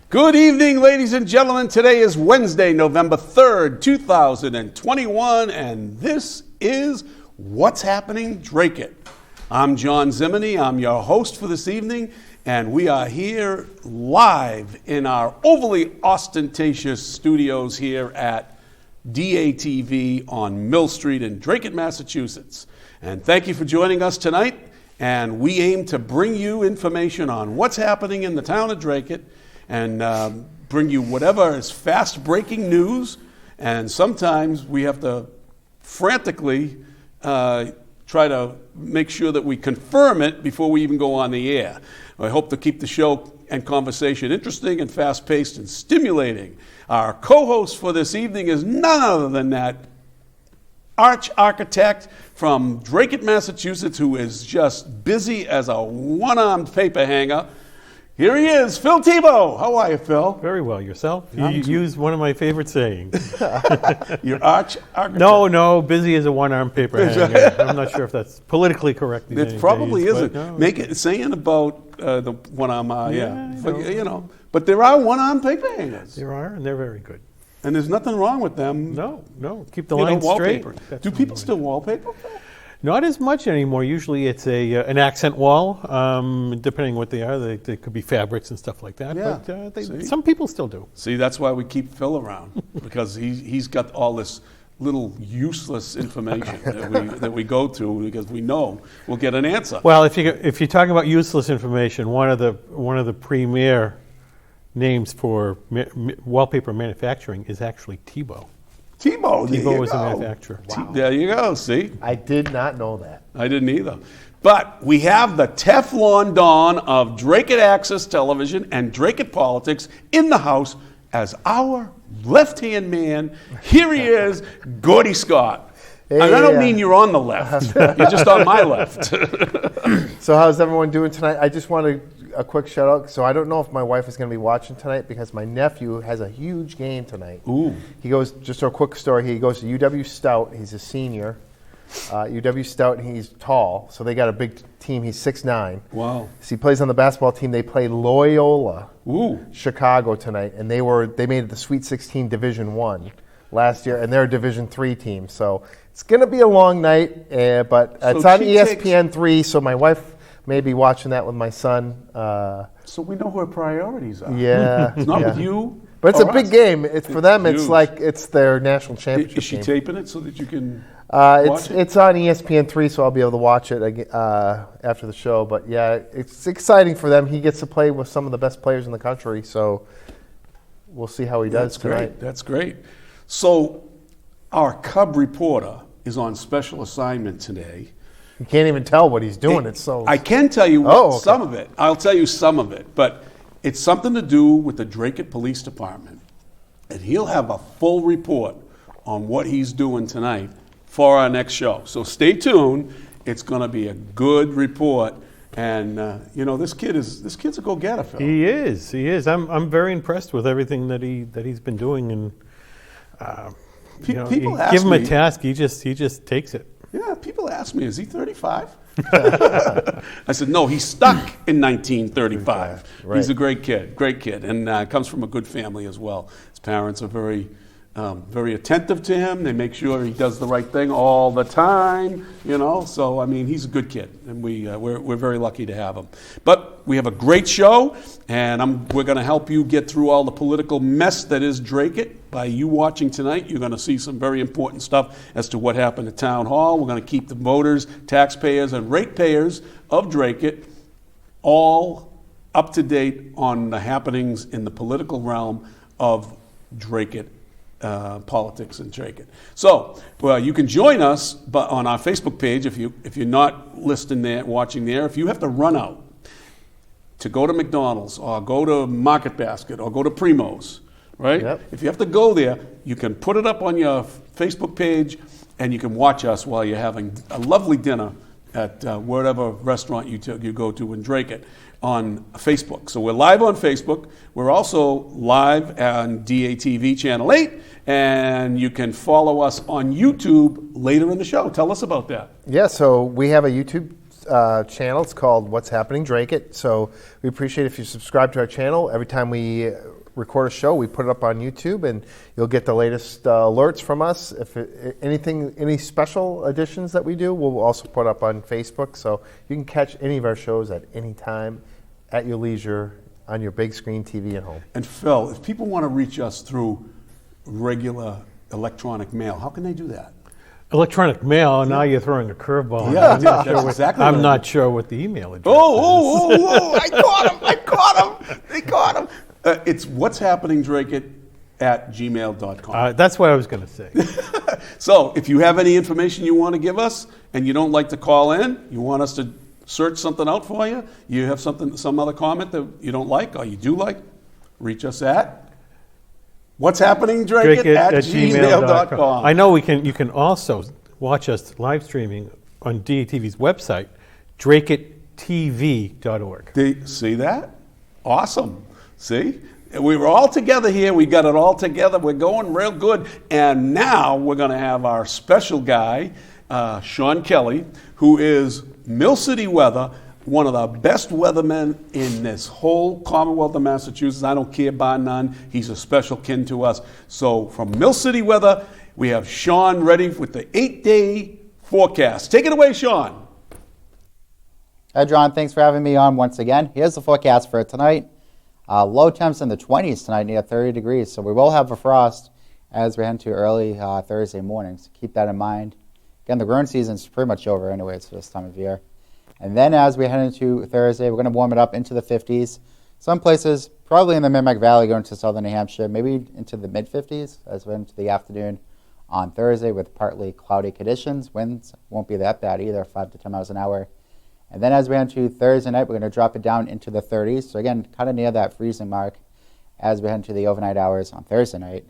Good evening, ladies and gentlemen. Today is Wednesday, November 3rd, 2021, and this is What's Happening Dracut. I'm John Zimini. I'm your host for this evening, and we are here live in our overly ostentatious studios here at DATV on Mill Street in Dracut, Massachusetts. And thank you for joining us tonight, and we aim to bring you information on what's happening in the town of Dracut, and bring you whatever is fast-breaking news, and sometimes we have to frantically try to make sure that we confirm it before we even go on the air. I hope to keep the show and conversation interesting and fast-paced and stimulating. Our co-host for this evening is none other than that architect from Dracut, Massachusetts, who is just busy as a one-armed paper hanger. Here he is, Phil Thibault. How are you, Phil? Very well. Yourself? You used one of my favorite sayings. Your architect. No, busy as a one-armed paper hanger. I'm not sure if that's politically correct. It probably isn't. Saying about the one-arm, But there are one-arm paper hangers. There are, and they're very good. And there's nothing wrong with them. No. Keep the line straight. Do people still wallpaper? Not as much anymore. Usually it's an accent wall, depending what they are. They could be fabrics and stuff like that. Yeah. But some people still do. See, that's why we keep Phil around, because he's got all this little useless information that we go to, because we know we'll get an answer. Well, if you're talking about useless information, one of the premier names for wallpaper manufacturing is actually Thibault. Thibault is a manufacturer. Wow. There you go, see? I did not know that. I didn't either. But we have the Teflon Don of Dracut Access Television and Dracut Politics in the house as our left-hand man. Here he is, Gordy Scott. Hey, and I don't mean you're on the left. You're just on my left. So how's everyone doing tonight? I just want a quick shout out. So I don't know if my wife is going to be watching tonight, because my nephew has a huge game tonight. Ooh. He goes, just a quick story, he goes to UW Stout. He's a senior. UW Stout, and he's tall. So they got a big team. He's 6'9". Wow. So he plays on the basketball team. They play Loyola, Ooh. Chicago tonight. And they made it the Sweet 16 Division I last year. And they're a Division III team. So it's going to be a long night, but it's on ESPN 3. So my wife may be watching that with my son. So we know who our priorities are. Yeah. It's not with you. But it's a big game. It's for them. It's huge. like it's their national championship Is she game. taping it so that you can watch it? It's on ESPN 3, so I'll be able to watch it after the show. But yeah, it's exciting for them. He gets to play with some of the best players in the country, so we'll see how he does tonight. That's great. So our Cub reporter is on special assignment today. You can't even tell what he's doing. I can tell you some of it. I'll tell you some of it, but it's something to do with the Dracut Police Department, and he'll have a full report on what he's doing tonight for our next show. So stay tuned. It's going to be a good report, and this kid's a go-getter, Phil. He is. I'm very impressed with everything that he's been doing, and people ask give him a me, task, he just takes it. Yeah, people ask me, is he 35? I said, no, he's stuck in 1935. Right. He's a great kid, and comes from a good family as well. His parents are very attentive to him. They make sure he does the right thing all the time, So, I mean, he's a good kid, and we're very lucky to have him. But we have a great show, and we're going to help you get through all the political mess that is Dracut. By you watching tonight, you're going to see some very important stuff as to what happened at Town Hall. We're going to keep the voters, taxpayers, and ratepayers of Dracut all up to date on the happenings in the political realm of Dracut. Politics in Dracut. So you can join us on our Facebook page if you're not listening there, watching there. If you have to run out to go to McDonald's or go to Market Basket or go to Primo's, right? Yep. If you have to go there, you can put it up on your Facebook page, and you can watch us while you're having a lovely dinner at whatever restaurant you go to in Dracut on Facebook. So we're live on Facebook. We're also live on DATV Channel 8, and you can follow us on YouTube later in the show. Tell us about that. Yeah, so we have a YouTube channel. It's called What's Happening Dracut. So we appreciate if you subscribe to our channel. Every time we record a show, we put it up on YouTube, and you'll get the latest alerts from us. If any special editions that we do, we'll also put up on Facebook. So you can catch any of our shows at any time, at your leisure, on your big screen TV at home. And Phil, if people want to reach us through regular electronic mail, how can they do that? Electronic mail, now you're throwing a curveball. Yeah, I'm not, that's exactly I'm what not sure what the email address Oh, I caught him. They caught him. It's what's happening, Dracut at gmail.com. That's what I was going to say. So if you have any information you want to give us and you don't like to call in, you want us to search something out for you, you have some other comment that you don't like or you do like, reach us at what's happening, Dracut at gmail.com. I know you can also watch us live streaming on DATV's website, dracuttv.org. See that? Awesome. See? We were all together here. We got it all together. We're going real good. And now we're going to have our special guy, Sean Kelly, who is Mill City Weather, one of the best weathermen in this whole Commonwealth of Massachusetts. I don't care by none. He's a special kin to us. So from Mill City Weather, we have Sean ready with the 8-day forecast. Take it away, Sean. Hi, John. Thanks for having me on once again. Here's the forecast for tonight. Low temps in the 20s tonight, near 30 degrees. So we will have a frost as we head into early Thursday morning. So keep that in mind. Again, the growing season is pretty much over anyways for this time of year. And then as we head into Thursday, we're going to warm it up into the 50s. Some places, probably in the Merrimack Valley, going to southern New Hampshire, maybe into the mid-50s as we head into the afternoon on Thursday with partly cloudy conditions. Winds won't be that bad either, 5 to 10 miles an hour. And then as we head into Thursday night, we're going to drop it down into the 30s. So again, kind of near that freezing mark as we head into the overnight hours on Thursday night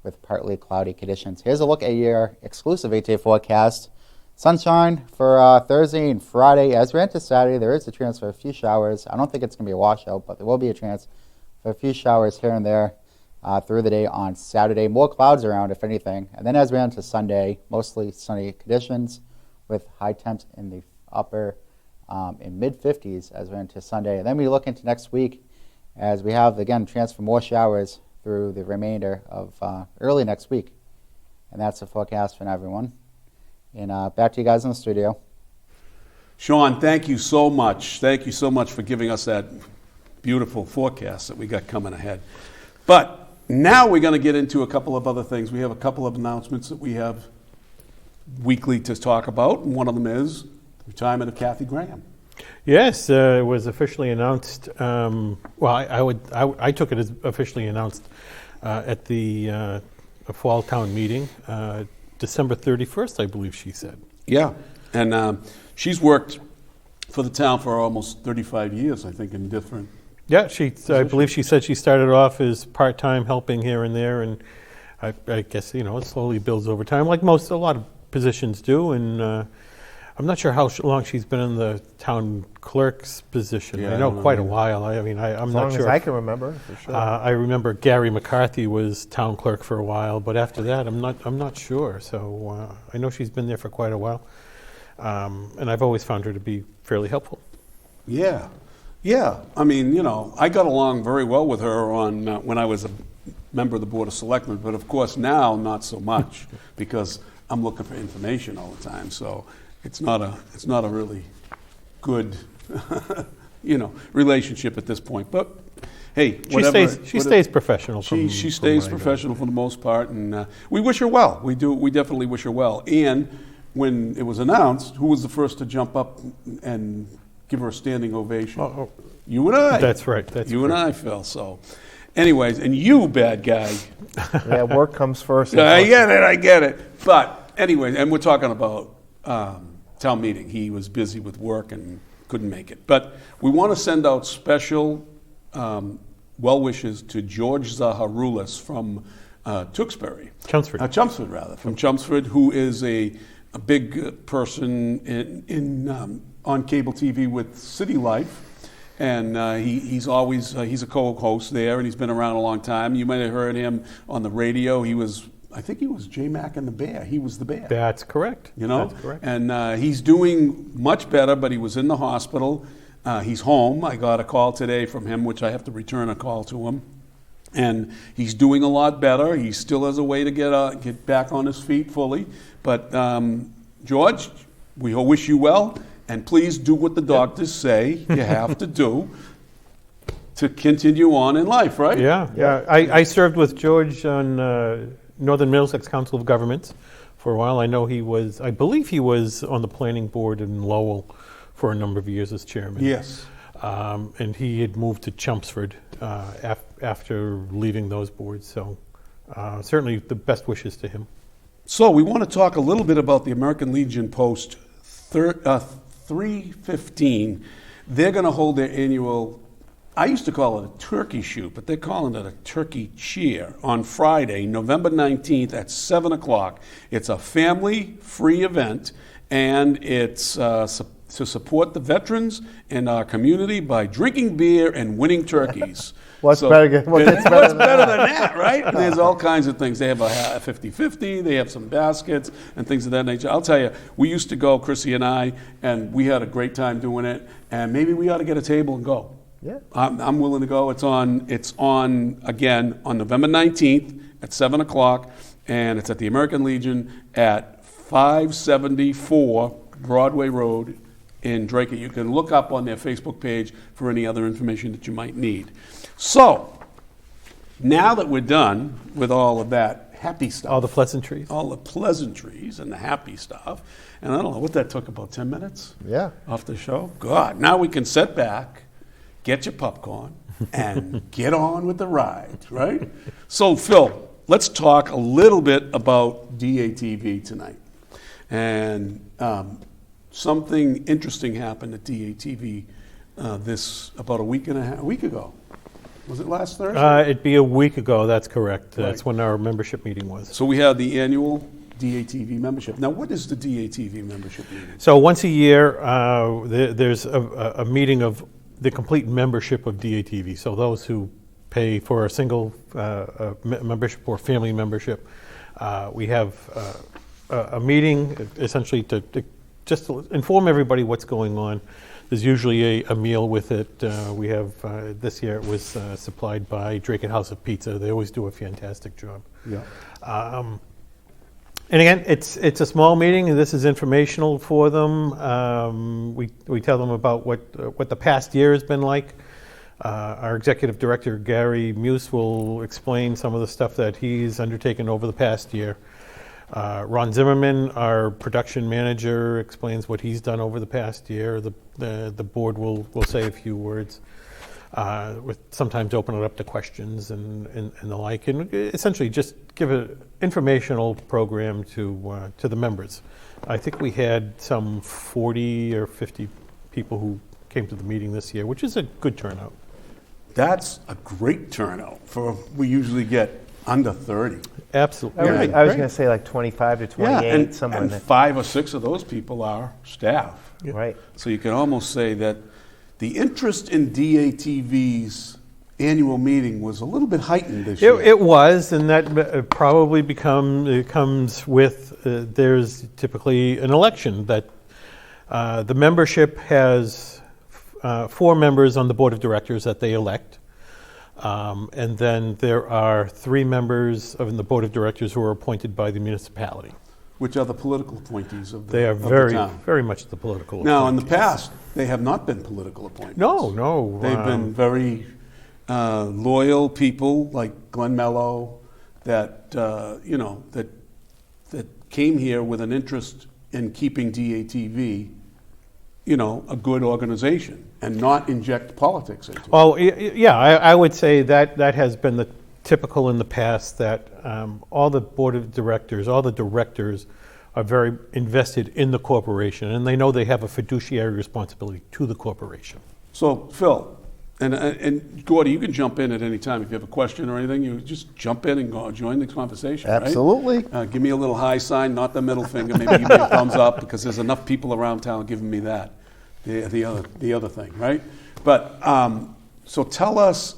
with partly cloudy conditions. Here's a look at your exclusive 8-day forecast. Sunshine for Thursday and Friday. As we enter Saturday, there is a chance for a few showers. I don't think it's going to be a washout, but there will be a chance for a few showers here and there through the day on Saturday. More clouds around, if anything. And then as we enter Sunday, mostly sunny conditions with high temps in the upper in mid-50s as we enter Sunday. And then we look into next week as we have, again, chance for more showers through the remainder of early next week. And that's the forecast for everyone. And back to you guys in the studio. Sean, thank you so much. Thank you so much for giving us that beautiful forecast that we got coming ahead. But now we're going to get into a couple of other things. We have a couple of announcements that we have weekly to talk about. And one of them is the retirement of Kathy Graham. Yes, it was officially announced. I took it as officially announced at the fall town meeting. December 31st, I believe she said. Yeah, and she's worked for the town for almost 35 years, I think, in different Yeah, I believe she said she started off as part-time helping here and there, and I guess, it slowly builds over time, like a lot of positions do, and I'm not sure how long she's been in the town clerk's position. Yeah, I know quite a while. I'm not sure. As long as I can remember, for sure. I remember Gary McCarthy was town clerk for a while, but after that, I'm not sure. So I know she's been there for quite a while, and I've always found her to be fairly helpful. Yeah. I mean, I got along very well with her when I was a member of the Board of Selectmen, but of course now not so much because I'm looking for information all the time. So it's not a really good, relationship at this point. But hey, she stays professional. She stays professional for the most part, and we wish her well. We do. We definitely wish her well. And when it was announced, who was the first to jump up and give her a standing ovation? You and I. That's right. And I, Phil. So, anyways, and you, bad guy. Yeah, work comes first. I get it. But anyways, and we're talking about town meeting. He was busy with work and couldn't make it. But we want to send out special well wishes to George Zaharoulis from Tewksbury. Chelmsford. From Chelmsford, who is a big person on cable TV with City Life. And he's a co-host there, and he's been around a long time. You might have heard him on the radio. I think he was J Mac and the Bear. He was the Bear. That's correct. That's correct. And he's doing much better, but he was in the hospital. He's home. I got a call today from him, which I have to return a call to him. And he's doing a lot better. He still has a way to get back on his feet fully. But George, we wish you well, and please do what the doctors say you have to do to continue on in life, right? Yeah. I served with George on Northern Middlesex Council of Governments for a while. I believe he was on the planning board in Lowell for a number of years as chairman. Yes. And he had moved to Chelmsford after leaving those boards. So certainly the best wishes to him. So we want to talk a little bit about the American Legion Post 315. They're going to hold their annual, I used to call it a turkey shoot, but they're calling it a turkey cheer on Friday, November 19th at 7 o'clock. It's a family-free event, and it's to support the veterans in our community by drinking beer and winning turkeys. What's better than that, right? And there's all kinds of things. They have a 50-50, they have some baskets and things of that nature. I'll tell you, we used to go, Chrissy and I, and we had a great time doing it, and maybe we ought to get a table and go. Yeah. I'm willing to go. It's on again on November 19th at 7 o'clock, and it's at the American Legion at 574 Broadway Road in Dracut. You can look up on their Facebook page for any other information that you might need. So, now that we're done with all of that happy stuff. All the pleasantries. All the pleasantries and the happy stuff. And I don't know what that took, about 10 minutes? Yeah. Off the show? God, now we can sit back, get your popcorn, and get on with the ride, right? So, Phil, let's talk a little bit about DATV tonight. And something interesting happened at DATV about a week ago. Was it last Thursday? It'd be a week ago, that's correct. That's when our membership meeting was. So we had the annual DATV membership. Now, what is the DATV membership meeting? So once a year, there's a meeting of the complete membership of DATV. So those who pay for a single membership or family membership, we have a meeting essentially to just to inform everybody what's going on. There's usually a meal with it. We have, this year it was supplied by Dracut House of Pizza. They always do a fantastic job. Yeah. And again, it's a small meeting, and this is informational for them. We tell them about what the past year has been like. Our executive director, Gary Muse, will explain some of the stuff that he's undertaken over the past year. Ron Zimmerman, our production manager, explains what he's done over the past year. The board will say a few words. With sometimes open it up to questions and the like, and essentially just give an informational program to the members. I think we had some 40 or 50 people who came to the meeting this year, which is a good turnout. That's a great turnout. We usually get under 30. Absolutely. I was going to say like 25 to 28, somewhere in and there. 5 or 6 of those people are staff. Right. So you can almost say that the interest in DATV's annual meeting was a little bit heightened this year. It was, and that probably comes with, there's typically an election that the membership has 4 members on the board of directors that they elect. And then there are 3 members of the board of directors who are appointed by the municipality. Which are the political appointees of the They are of the very, town. very much the political Now, in the appointees. past, they have not been political appointments. No. They've been very loyal people like Glenn Mello that came here with an interest in keeping DATV, a good organization and not inject politics into it. Well, yeah, I would say that has been the typical in the past, that all the board of directors, all the directors are very invested in the corporation, and they know they have a fiduciary responsibility to the corporation. So, Phil, and Gordy, you can jump in at any time if you have a question or anything. You just jump in and go join the conversation. Absolutely. Right? Give me a little high sign, not the middle finger. Maybe give me a thumbs up, because there's enough people around town giving me that. The other thing, right? But so tell us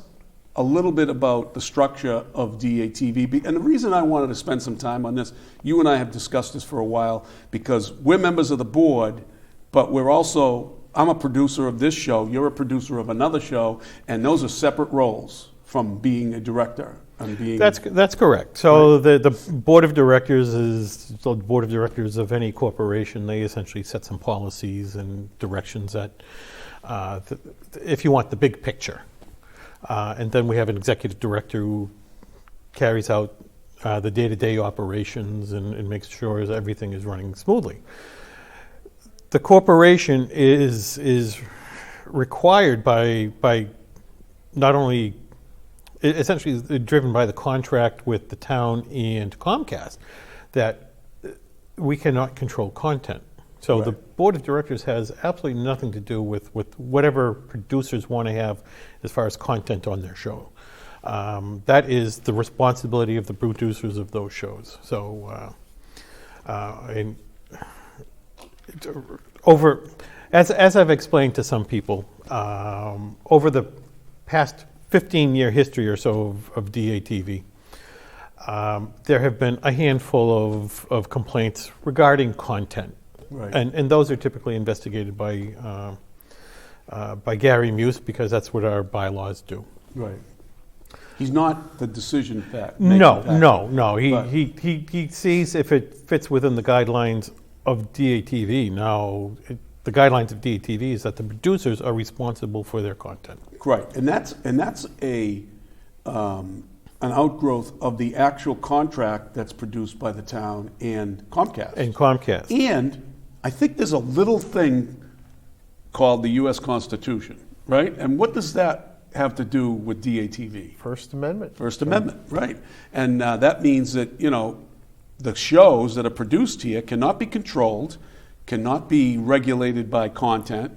a little bit about the structure of DATV. And the reason I wanted to spend some time on this, you and I have discussed this for a while, because we're members of the board, but we're also, I'm a producer of this show, you're a producer of another show, and those are separate roles from being a director and being. That's correct. So the board of directors is the board of directors of any corporation. They essentially set some policies and directions that, if you want the big picture. And then we have an executive director who carries out the day-to-day operations and makes sure that everything is running smoothly. The corporation is required by not only, essentially driven by the contract with the town and Comcast, that we cannot control content. So the board of directors has absolutely nothing to do with whatever producers want to have as far as content on their show. That is the responsibility of the producers of those shows. So, as I've explained to some people, over the past 15-year history or so of DATV, there have been a handful of complaints regarding content. Right. And those are typically investigated by Gary Muse, because that's what our bylaws do. Right. He's not the decision factor. No. He sees if it fits within the guidelines of DATV. Now, the guidelines of DATV is that the producers are responsible for their content. Right, and that's an outgrowth of the actual contract that's produced by the town and Comcast. And I think there's a little thing called the U.S. Constitution, right? And what does that have to do with DATV? First Amendment. First Amendment, right. And that means that, the shows that are produced here cannot be controlled, cannot be regulated by content,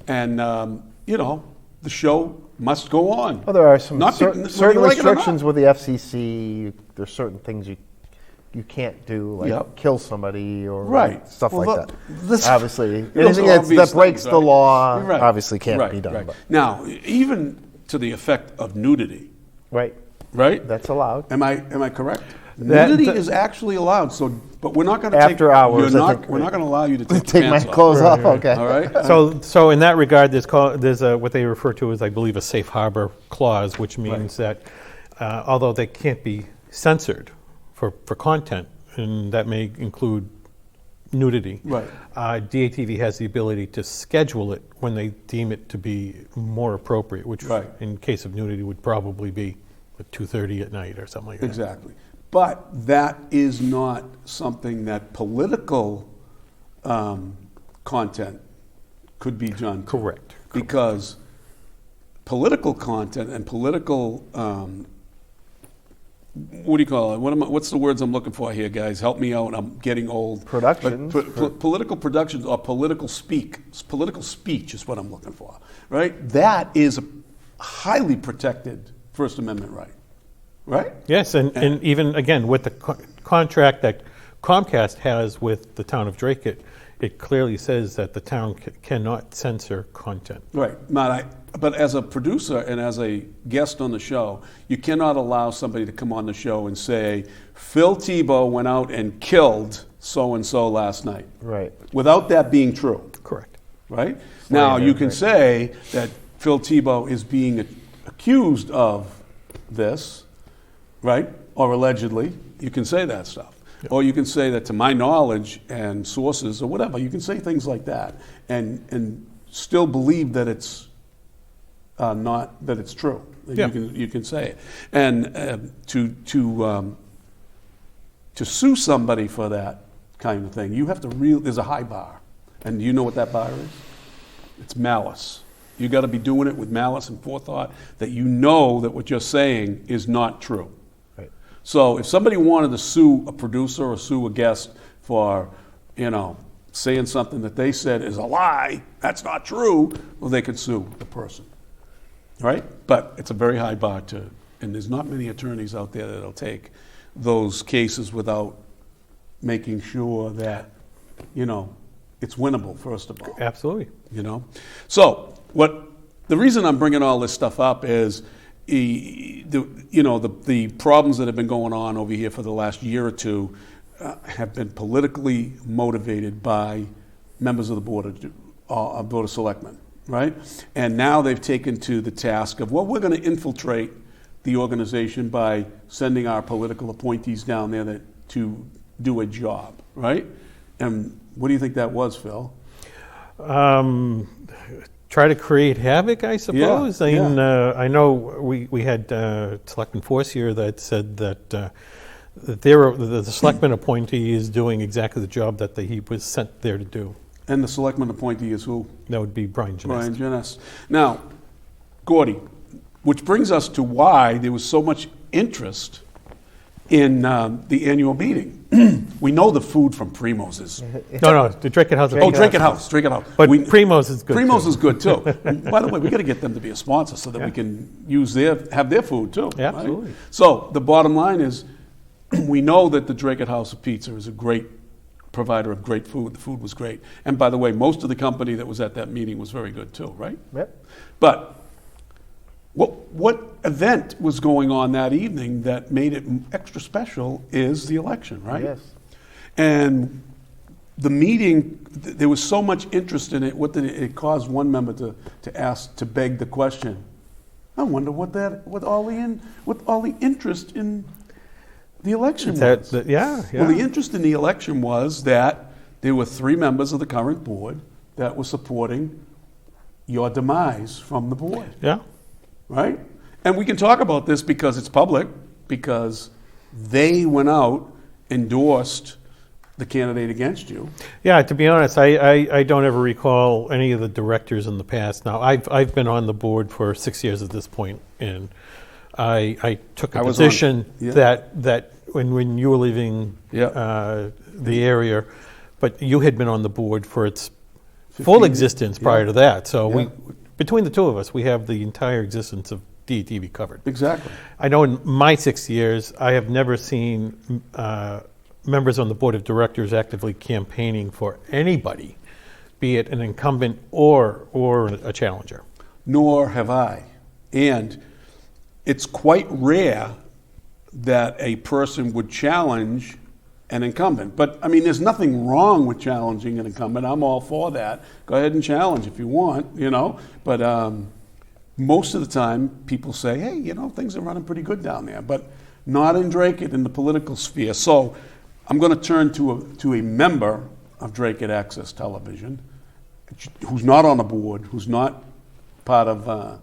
and, the show must go on. Well, there are some certain restrictions like with the FCC. There's certain things you can't do, like kill somebody or stuff like that. Obviously, anything that breaks the law obviously can't be done. Right. Now, even to the effect of nudity. Right. That's allowed. Am I correct? Nudity is actually allowed. So, but we're not going to after hours. We're not going to allow you to take my clothes off. Okay. All right. So in that regard, there's what they refer to as, I believe, a safe harbor clause, which means that although they can't be censored for content, and that may include nudity, DATV has the ability to schedule it when they deem it to be more appropriate, which in case of nudity would probably be at 2:30 at night or something like that. Exactly. But that is not something that political content could be done. Correct. Because political content and political, what do you call it? What's the words I'm looking for here, guys? Help me out. I'm getting old. Productions. Political productions or political speech is what I'm looking for, right? That is a highly protected First Amendment right. Right? Yes, and even, again, with the contract that Comcast has with the town of Dracut, it clearly says that the town cannot censor content. Right. But as a producer and as a guest on the show, you cannot allow somebody to come on the show and say, Phil Thibault went out and killed so-and-so last night. Right. Without that being true. Correct. Right? Now, you can say that Phil Thibault is being accused of this, right? Or allegedly, you can say that stuff. Yep. Or you can say that to my knowledge and sources or whatever, you can say things like that and still believe that it's that it's true. You can say it. And to sue somebody for that kind of thing, you have to there's a high bar. And do you know what that bar is? It's malice. You got to be doing it with malice and forethought that you know that what you're saying is not true. So if somebody wanted to sue a producer or sue a guest for, saying something that they said is a lie, that's not true, well, they could sue the person, right? But it's a very high bar and there's not many attorneys out there that'll take those cases without making sure that, it's winnable, first of all. Absolutely. So the reason I'm bringing all this stuff up is the problems that have been going on over here for the last year or two have been politically motivated by members of the Board of Selectmen, right? And now they've taken to the task of, we're going to infiltrate the organization by sending our political appointees down there to do a job, right? And what do you think that was, Phil? Try to create havoc, I suppose. Yeah. I know we had Selectman Force here that said that the Selectman appointee is doing exactly the job that he was sent there to do. And the Selectman appointee is who? That would be Brian Genest. Brian Genest. Now, Gordy, which brings us to why there was so much interest in the annual meeting. We know the food from Primo's is... No, the Dracut House. Dracut House. But Primo's is good Primo's too. is good too. By the way, we got to get them to be a sponsor so that we can have their food too. Yeah, right? absolutely. So the bottom line is, we know that the Dracut House of Pizza is a great provider of great food. The food was great. And by the way, most of the company that was at that meeting was very good too, right? Yep. But what event was going on that evening that made it extra special is the election, right? Yes. And the meeting, there was so much interest in it. What did it caused one member to beg the question? I wonder what all the interest in the election was. Yeah. Well, the interest in the election was that there were 3 members of the current board that were supporting your demise from the board. Yeah. Right? And we can talk about this because it's public, because they went out, endorsed the candidate against you. Yeah, to be honest, I don't ever recall any of the directors in the past. Now, I've been on the board for 6 years at this point, and I took a position that when you were leaving the area, but you had been on the board for its full existence prior to that. So between the two of us, we have the entire existence of DATV covered. Exactly. I know in my 6 years, I have never seen members on the board of directors actively campaigning for anybody, be it an incumbent or a challenger. Nor have I. And it's quite rare that a person would challenge an incumbent. But, I mean, there's nothing wrong with challenging an incumbent. I'm all for that. Go ahead and challenge if you want, But most of the time, people say, hey, things are running pretty good down there. But not in Dracut, in the political sphere. So I'm going to turn to a member of Dracut Access Television who's not on the board, who's not part of...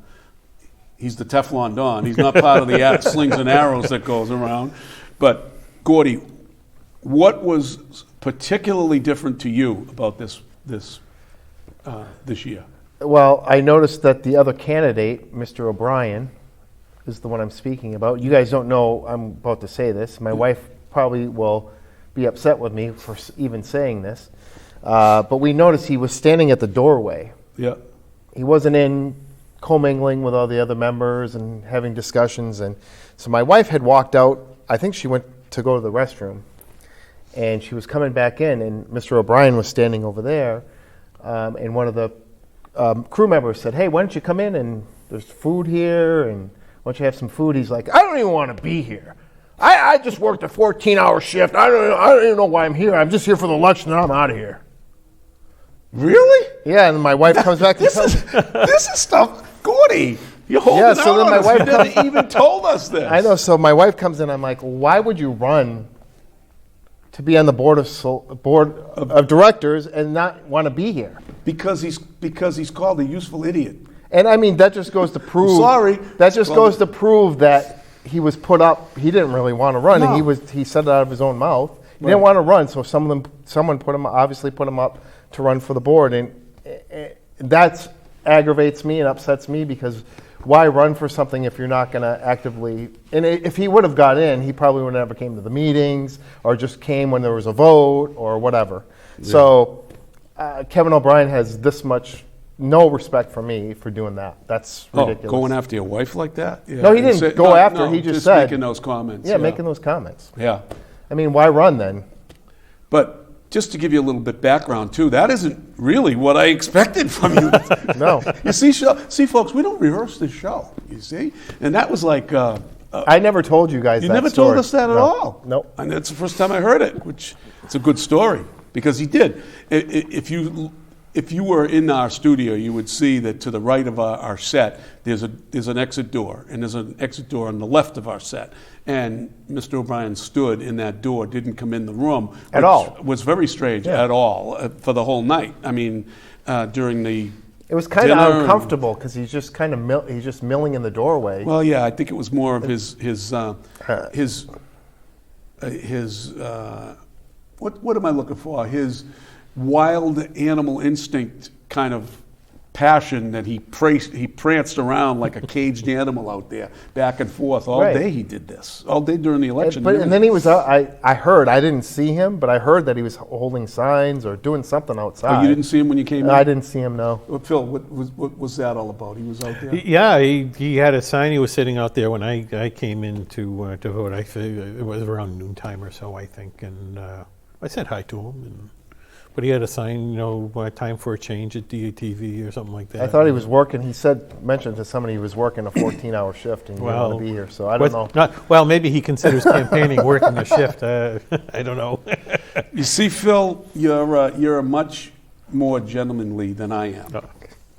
he's the Teflon Don. He's not part of the slings and arrows that goes around. But, Gordy, what was particularly different to you about this year? Well, I noticed that the other candidate, Mr. O'Brien, is the one I'm speaking about. You guys don't know I'm about to say this. My wife probably will be upset with me for even saying this. But we noticed he was standing at the doorway. Yeah. He wasn't in commingling with all the other members and having discussions. And so my wife had walked out. I think she went to go to the restroom. And she was coming back in, and Mr. O'Brien was standing over there. And one of the crew members said, hey, why don't you come in, and there's food here, and why don't you have some food? He's like, I don't even want to be here. I just worked a 14-hour shift. I don't even know why I'm here. I'm just here for the lunch, and then I'm out of here. Really? Yeah, and my wife comes back and tells me. This is stuff, Gordy. You're holding out so then on my us. wife You never even told us this. I know, so my wife comes in, I'm like, why would you run to be on the board of directors and not want to be here? Because he's called a useful idiot. And I mean, that just goes to prove. I'm sorry. That just goes to prove that he was put up. He didn't really want to run, No. and he said it out of his own mouth. He Right. didn't want to run, so someone obviously put him up to run for the board, and that aggravates me and upsets me because why run for something if you're not going to actively? And if he would have got in, he probably would have never came to the meetings or just came when there was a vote or whatever. Yeah. So Kevin O'Brien has this much no respect for me for doing that. That's ridiculous. Going after your wife like that? Yeah. No, he didn't go after. He just said making those comments. Yeah, making those comments. Yeah. I mean, why run then? But just to give you a little bit background too, that isn't really what I expected from you. No. You see, folks, we don't rehearse this show. You see, and that was like. I never told you guys. You that never story. told us that at all. Nope. And it's the first time I heard it, which it's a good story because he did. If if you were in our studio, you would see that to the right of our set, there's an exit door, and there's an exit door on the left of our set. And Mr. O'Brien stood in that door, didn't come in the room. At all. Was very strange at all for the whole night. I mean, during the It was kind of dinner uncomfortable because he's just kind of he's just milling in the doorway. Well, yeah, I think it was more of his what am I looking for? His wild animal instinct kind of passion that he pranced around like a caged animal out there, back and forth all day. He did this all day during the election. And then he was out. I heard. I didn't see him, but I heard that he was holding signs or doing something outside. Oh, you didn't see him when you came in? I didn't see him. No. Well, Phil, what was that all about? He was out there. Yeah, he had a sign. He was sitting out there when I came in to vote. It was around noontime or so, I think, and I said hi to him. But he had a sign, time for a change at DATV or something like that. I thought he was working. He mentioned to somebody he was working a 14-hour shift and he didn't want to be here. So I don't know. Well, maybe he considers campaigning working a shift. I don't know. You see, Phil, you're a much more gentlemanly than I am,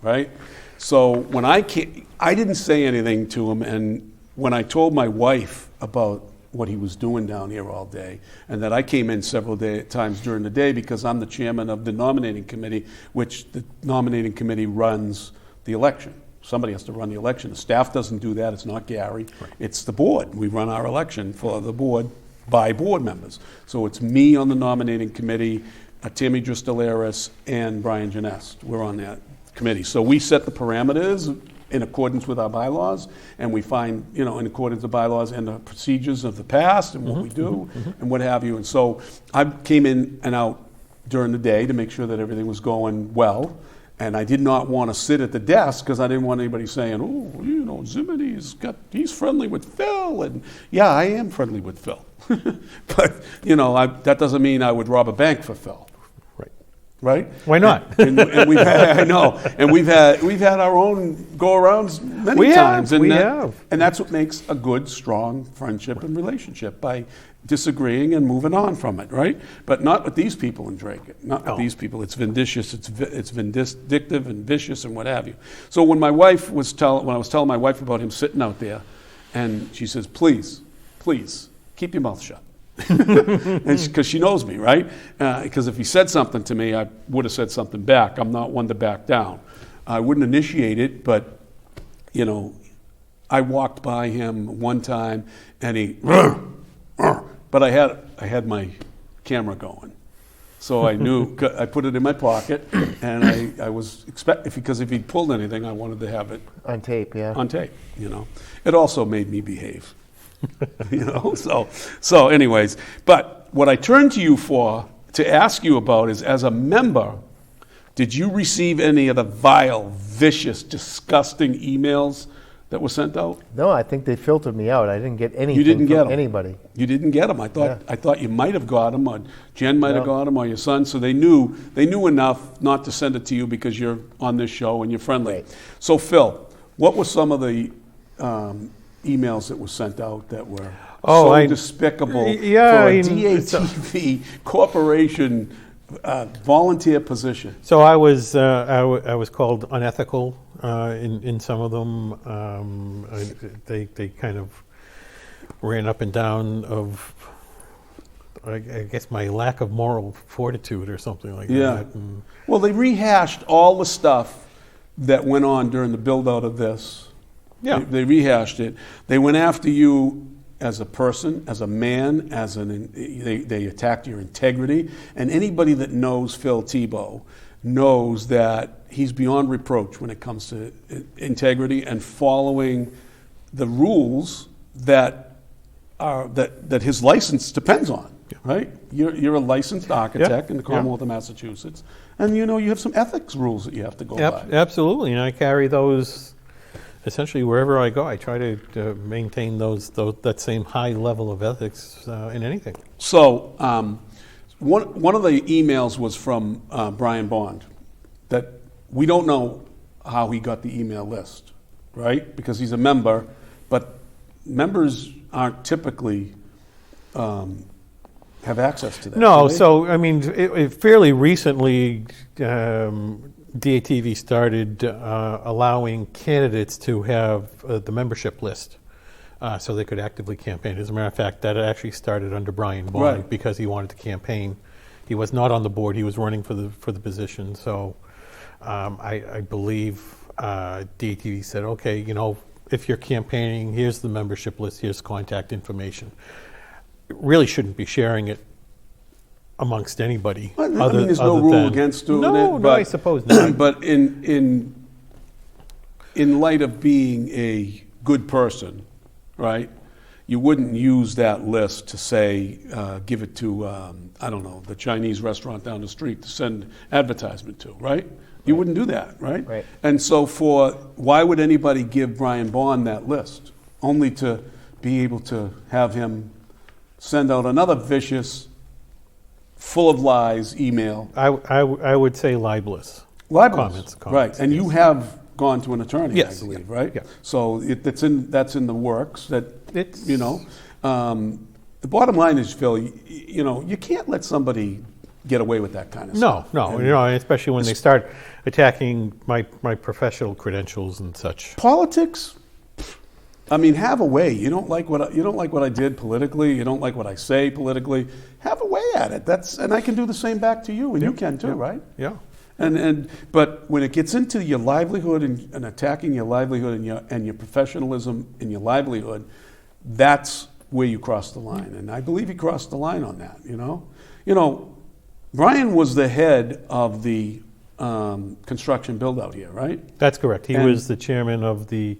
right? So when I didn't say anything to him, and when I told my wife about what he was doing down here all day, and that I came in several times during the day because I'm the chairman of the nominating committee, which the nominating committee runs the election. Somebody has to run the election. The staff doesn't do that. It's not Gary. Right. It's the board. We run our election for the board by board members. So it's me on the nominating committee, Tammy Dristolaris, and Brian Genest. We're on that committee. So we set the parameters in accordance with our bylaws, and we find, in accordance with bylaws and the procedures of the past and what we do and what have you. And so I came in and out during the day to make sure that everything was going well. And I did not want to sit at the desk because I didn't want anybody saying, Zimini he's friendly with Phil. And yeah, I am friendly with Phil. But, that doesn't mean I would rob a bank for Phil. Right? Why not? And we've had, I know, and we've had our own go-arounds many times. We have. And that's what makes a good, strong friendship and relationship, by disagreeing and moving on from it, right? But not with these people in Dracut. Not with these people. It's vindicious. It's vindictive and vicious and what have you. So when I was telling my wife about him sitting out there, and she says, please, keep your mouth shut. Because she knows me, right? Because if he said something to me, I would have said something back. I'm not one to back down. I wouldn't initiate it, but I walked by him one time and he, but I had my camera going, so I knew. I put it in my pocket, and I was because if he pulled anything, I wanted to have it on tape. Yeah, on tape. It also made me behave. So anyways, but what I turned to you to ask you about is, as a member, did you receive any of the vile, vicious, disgusting emails that were sent out? No, I think they filtered me out. I didn't get anything from anybody. You didn't get them. I thought you might have got them, or Jen might have got them, or your son. So they knew enough not to send it to you because you're on this show and you're friendly. Right. So Phil, what were some of the emails that were sent out that were despicable for a DATV corporation volunteer position? So I was called unethical in some of them. They kind of ran up and down of, I guess, my lack of moral fortitude or something like that. And well, they rehashed all the stuff that went on during the build-out of this. Yeah, they rehashed it. They went after you as a person, as a man, they attacked your integrity. And anybody that knows Phil Thibault knows that he's beyond reproach when it comes to integrity and following the rules that his license depends on. Right? You're a licensed architect in the Commonwealth of Massachusetts, and you have some ethics rules that you have to go by. Absolutely, and I carry those. Essentially, wherever I go, I try to maintain that same high level of ethics in anything. So, one of the emails was from Brian Bond, that we don't know how he got the email list, right? Because he's a member, but members aren't typically have have access to that. No, do they? so, I mean, fairly recently, DATV started allowing candidates to have the membership list so they could actively campaign. As a matter of fact, that actually started under Brian Bond Right. because he wanted to campaign. He was not on the board, he was running for the position. So I believe DATV said, okay, you know, if you're campaigning, here's the membership list, here's contact information. Really shouldn't be sharing it amongst anybody. Well, I mean, there's no rule against doing it. No, but, I suppose not. But in light of being a good person, right, you wouldn't use that list to say, give it to, I don't know, the Chinese restaurant down the street to send advertisement to, right? You wouldn't do that, right? Right. And so why would anybody give Brian Bond that list? Only to be able to have him send out another vicious, full of lies email. I would say libelous. Libelous. Comments, right. And you have gone to an attorney, Yes, I believe, yeah, right? yeah. So that's in the works. That It's- you know, the bottom line is, Phil, you know, you can't let somebody get away with that kind of stuff. No, you know, especially when they start attacking my professional credentials and such. Politics. I mean, have a way. You don't like what I did politically. You don't like what I say politically. Have a way at it. And I can do the same back to you, and you can too, right? Yeah. But when it gets into your livelihood and attacking your livelihood and your professionalism and your livelihood, that's where you cross the line. And I believe he crossed the line on that. You know, Brian was the head of the construction build out here, right? That's correct. He And- was the chairman of the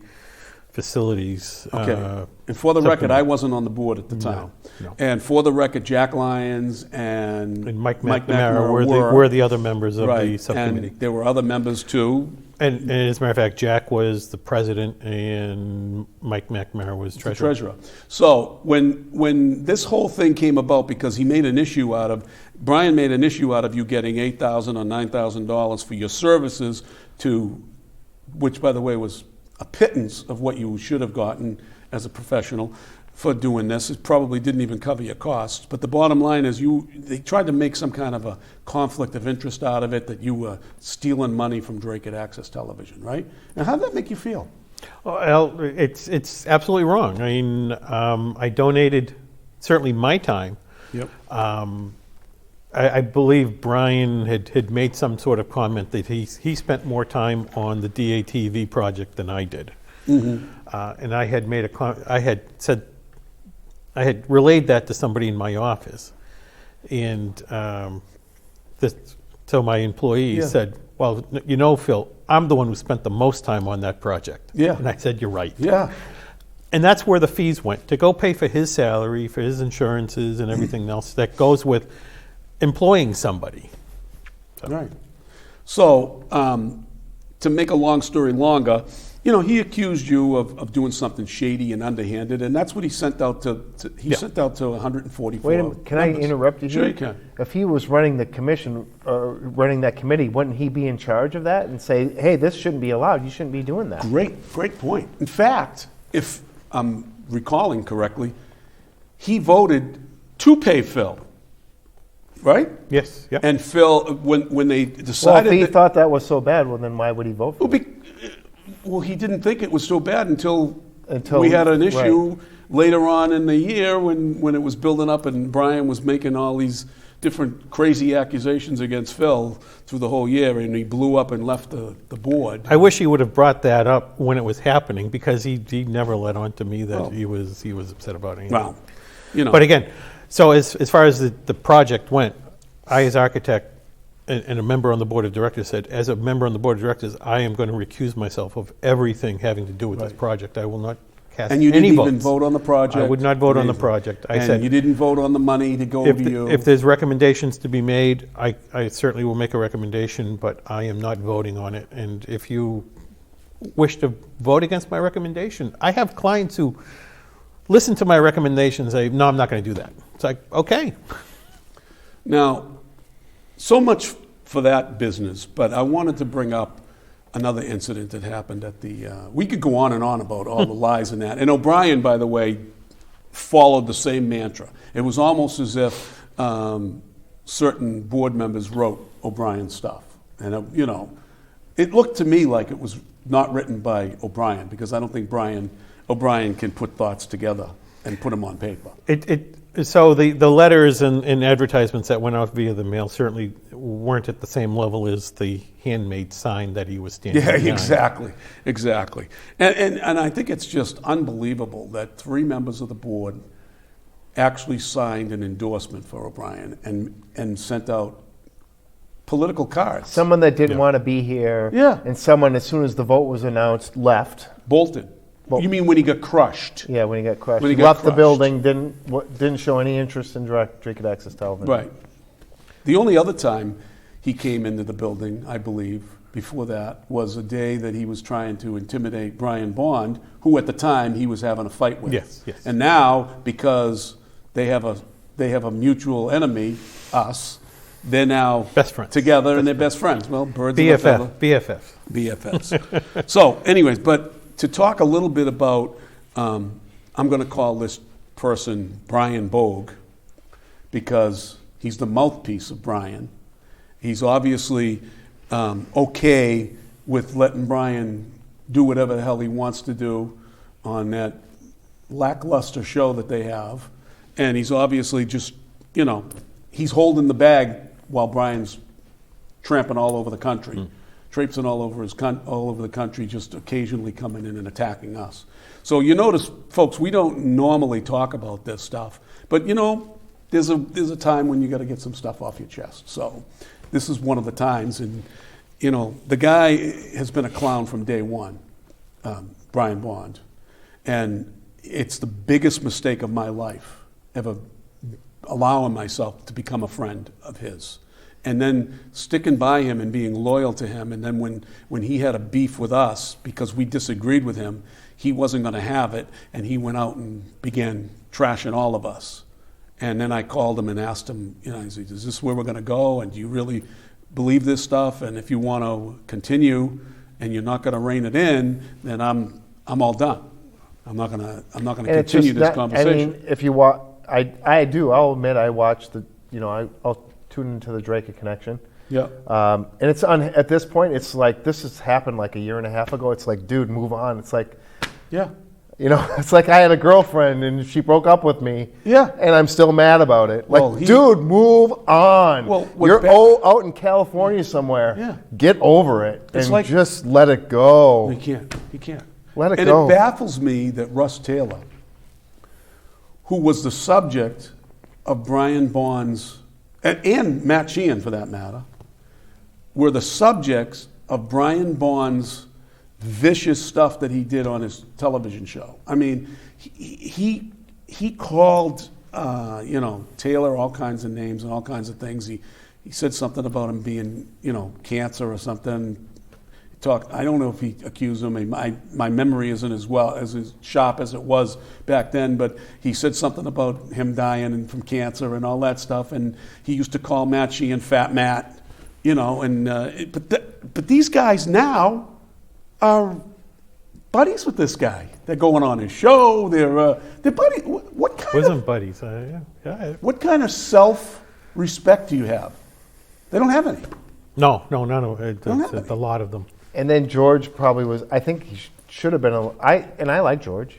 facilities. Okay. And for the record, I wasn't on the board at the time. No. And for the record, Jack Lyons and Mike McNamara were the other members of right. the subcommittee. And there were other members too. And as a matter of fact, Jack was the president and Mike McNamara was treasurer. So when this whole thing came about, because Brian made an issue out of you getting $8,000 or $9,000 for your services which by the way was a pittance of what you should have gotten as a professional for doing this. It probably didn't even cover your costs. But the bottom line is they tried to make some kind of a conflict of interest out of it, that you were stealing money from Dracut Access Television, right? Now, how did that make you feel? Well, it's absolutely wrong. I mean, I donated certainly my time. Yep. I believe Brian had made some sort of comment that he spent more time on the DATV project than I did. Mm-hmm. And I had made I had relayed that to somebody in my office. And so my employees said, well, you know, Phil, I'm the one who spent the most time on that project. Yeah. And I said, you're right. Yeah. And that's where the fees went, to go pay for his salary, for his insurances and everything else that goes with employing somebody. Right. So, to make a long story longer, you know, he accused you of doing something shady and underhanded, and that's what he sent out to sent out to 144. Wait a minute, can I interrupt you here? Sure you can. If he was running the commission, or running that committee, wouldn't he be in charge of that and say, hey, this shouldn't be allowed, you shouldn't be doing that? Great point. In fact, if I'm recalling correctly, he voted to pay Phil, right? Yes, yeah. And Phil, when they Well, decided if he thought that was so bad, well, then why would he vote for it? Well, he didn't think it was so bad until Until- we had an issue right. later on in the year when it was building up and Brian was making all these different crazy accusations against Phil through the whole year, and he blew up and left the board. I wish he would have brought that up when it was happening, because he never let on to me that Oh. he was upset about anything. Well, you know. But again, so as far as the project went, I as architect and a member on the board of directors said, as a member on the board of directors, I am going to recuse myself of everything having to do with this Right. project. I will not cast And you any didn't votes. even vote on the project. I would not vote on the Amazing. project. I And said, you didn't vote on the money to go to you. if there's recommendations to be made, I certainly will make a recommendation, but I am not voting on it. And if you wish to vote against my recommendation, I have clients who listen to my recommendations and say, no, I'm not going to do that. It's like, okay. Now, so much for that business, but I wanted to bring up another incident that happened at the, we could go on and on about all the lies in that. And O'Brien, by the way, followed the same mantra. It was almost as if certain board members wrote O'Brien's stuff. And, it looked to me like it was not written by O'Brien, because I don't think O'Brien can put thoughts together and put them on paper. So the letters and advertisements that went out via the mail certainly weren't at the same level as the handmade sign that he was standing behind. Exactly. And I think it's just unbelievable that 3 members of the board actually signed an endorsement for O'Brien and sent out political cards. Someone that didn't want to be here, and someone, as soon as the vote was announced, left. Bolted. You mean when he got crushed? Yeah, when he got crushed. When he He got left the crushed. building, didn't show any interest in Dracut Access Television. Right. The only other time he came into the building, I believe, before that, was a day that he was trying to intimidate Brian Bond, who at the time he was having a fight with. Yes. And now, because they have a mutual enemy, us, they're now Best friends. together and they're best friends. Well, birds of a feather. BFFs. So, anyways, but to talk a little bit about, I'm going to call this person Brian Bogue, because he's the mouthpiece of Brian. He's obviously okay with letting Brian do whatever the hell he wants to do on that lackluster show that they have. And he's obviously just, he's holding the bag while Brian's tramping all over the country. Traipsing all over the country, just occasionally coming in and attacking us. So you notice, folks, we don't normally talk about this stuff, but there's a time when you got to get some stuff off your chest. So this is one of the times, and the guy has been a clown from day one, Brian Bond, and it's the biggest mistake of my life, ever allowing myself to become a friend of his. And then sticking by him and being loyal to him. And then when he had a beef with us because we disagreed with him, he wasn't going to have it. And he went out and began trashing all of us. And then I called him and asked him, I said, is this where we're going to go? And do you really believe this stuff? And if you want to continue and you're not going to rein it in, then I'm all done. I'm not going to continue this conversation. I mean, if you watch, I do. I'll admit I watched I'll tune into the Dracut Connection. Yeah. And it's at this point, it's like, this has happened like a year and a half ago. It's like, dude, move on. It's like, yeah. It's like I had a girlfriend and she broke up with me. Yeah. And I'm still mad about it. Like, Well, dude, move on. Well, you're out in California somewhere. Yeah. Get over it It's and like- just let it go. You can't. Let it and go. it baffles me that Russ Taylor, who was the subject of Brian Bond's, and Matt Sheehan for that matter, were the subjects of Brian Bond's vicious stuff that he did on his television show. I mean, he called Taylor all kinds of names and all kinds of things. He said something about him being cancer or something. I don't know if he accused him. My memory isn't as sharp as it was back then, but he said something about him dying from cancer and all that stuff. And he used to call Matt Sheehan Fat Matt, but these guys now are buddies with this guy. They're going on his show. They're buddies. Wasn't buddies. Yeah. What kind of self-respect do you have? They don't have any. No, none of it. Don't have It's any. a lot of them. And then George probably was, I think he should have been, I like George,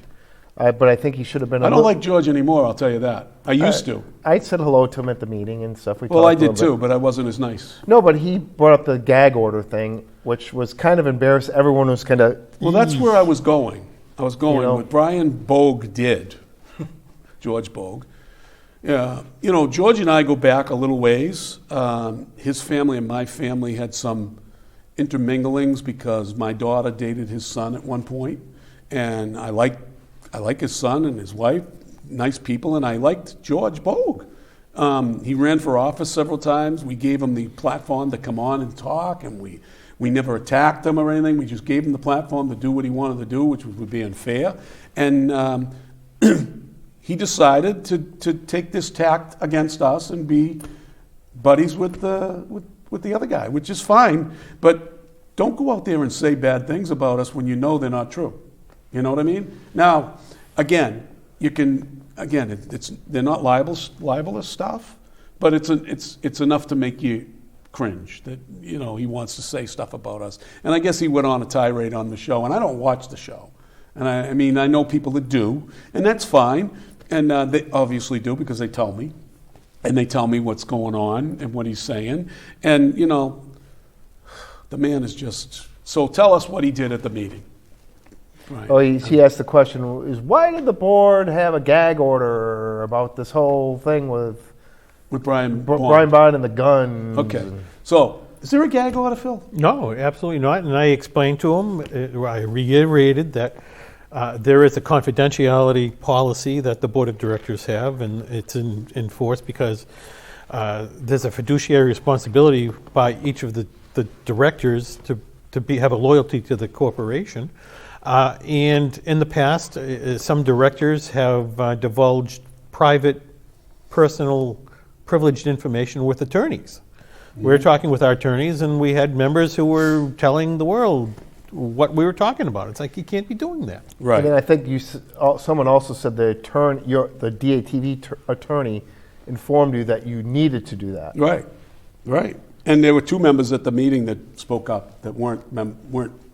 but I think he should have been I don't like George anymore, I'll tell you that. I used to. I said hello to him at the meeting and stuff. Well, I talked a did too, little bit. but I wasn't as nice. No, but he brought up the gag order thing, which was kind of embarrassing. Everyone was kind of... Well, that's where I was going. What Brian Bogue did, George Bogue. Yeah, George and I go back a little ways. His family and my family had some interminglings because my daughter dated his son at one point, and I like his son and his wife, nice people, and I liked George Bogue. He ran for office several times. We gave him the platform to come on and talk, and we never attacked him or anything. We just gave him the platform to do what he wanted to do, which would be unfair. And he decided to take this tact against us and be buddies with the other guy, which is fine. But don't go out there and say bad things about us when you know they're not true. You know what I mean? Now, again, you can, again, they're not libelous stuff, but it's enough to make you cringe that, you know, he wants to say stuff about us. And I guess he went on a tirade on the show, and I don't watch the show. And I mean, I know people that do, and that's fine. And they obviously do because they tell me. And they tell me what's going on and what he's saying. And, you know, the man is just... So tell us what he did at the meeting. Right. Oh, he asked the question, is why did the board have a gag order about this whole thing with Brian Bond and the gun? Okay. So, is there a gag order, Phil? No, absolutely not. And I explained to him, I reiterated that there is a confidentiality policy that the board of directors have, and it's enforced because there's a fiduciary responsibility by each of the directors to have a loyalty to the corporation. And in the past, some directors have divulged private, personal, privileged information with attorneys. Mm-hmm. We were talking with our attorneys, and we had members who were telling the world what we were talking about. It's like, you can't be doing that. Right. And then I think someone also said the DATV attorney informed you that you needed to do that. Right. Right. And there were two members at the meeting that spoke up that weren't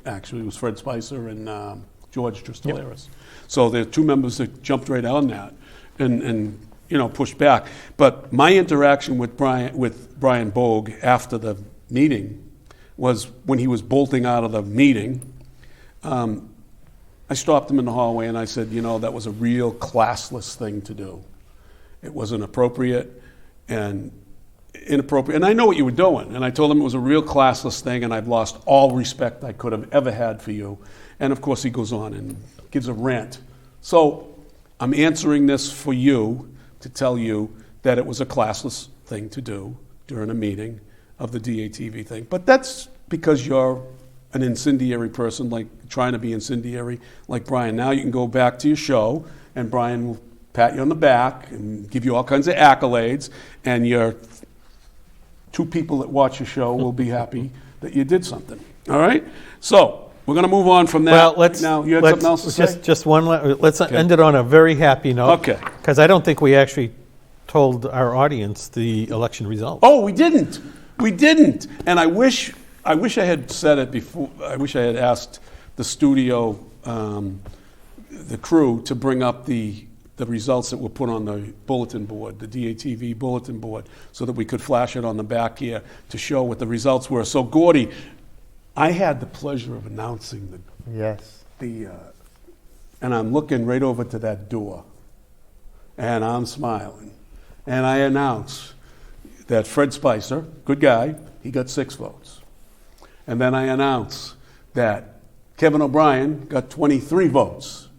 actually. It was Fred Spicer and George Tristolaris. Yep. So there are two members that jumped right on that and you know, pushed back. But my interaction with Brian Bogue after the meeting was when he was bolting out of the meeting. I stopped him in the hallway and I said, you know, that was a real classless thing to do. It wasn't appropriate and inappropriate. And I know what you were doing. And I told him it was a real classless thing, and I've lost all respect I could have ever had for you. And of course he goes on and gives a rant. So I'm answering this for you to tell you that it was a classless thing to do during a meeting of the DATV thing. But that's because you're an incendiary person, like trying to be incendiary like Brian. Now you can go back to your show, and Brian will pat you on the back and give you all kinds of accolades, and your two people that watch your show will be happy that you did something. All right? So we're going to move on from that. Well, let's you had something else to say? Just one. Let's end it on a very happy note. Okay. Because I don't think we actually told our audience the election results. Oh, we didn't. We didn't. And I wish I had said it before. I wish I had asked the studio, the crew, to bring up the results that were put on the bulletin board, the DATV bulletin board, so that we could flash it on the back here to show what the results were. So, Gordy, I had the pleasure of announcing and I'm looking right over to that door, and I'm smiling, and I announce that Fred Spicer, good guy, he got 6 votes. And then I announce that Kevin O'Brien got 23 votes.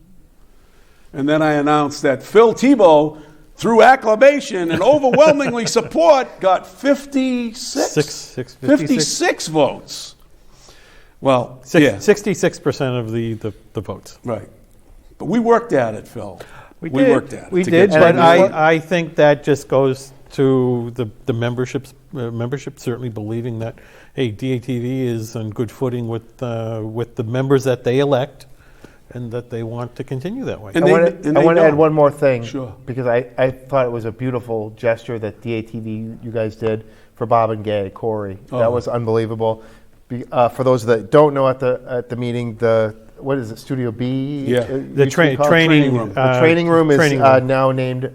And then I announced that Phil Thibault, through acclamation and overwhelmingly support, got 56 votes. Well, 66% of the votes. Right. But we worked at it, Phil. We worked at it. We did, but I think that just goes to the membership certainly believing that, hey, DATV is on good footing with the members that they elect, and that they want to continue that way. I want to add one more thing, sure, because I thought it was a beautiful gesture that DATV, you guys did for Bob and Gay, Corey. Oh. That was unbelievable. For those that don't know, at the meeting, what is it, Studio B? Yeah, the training room. The training room is now named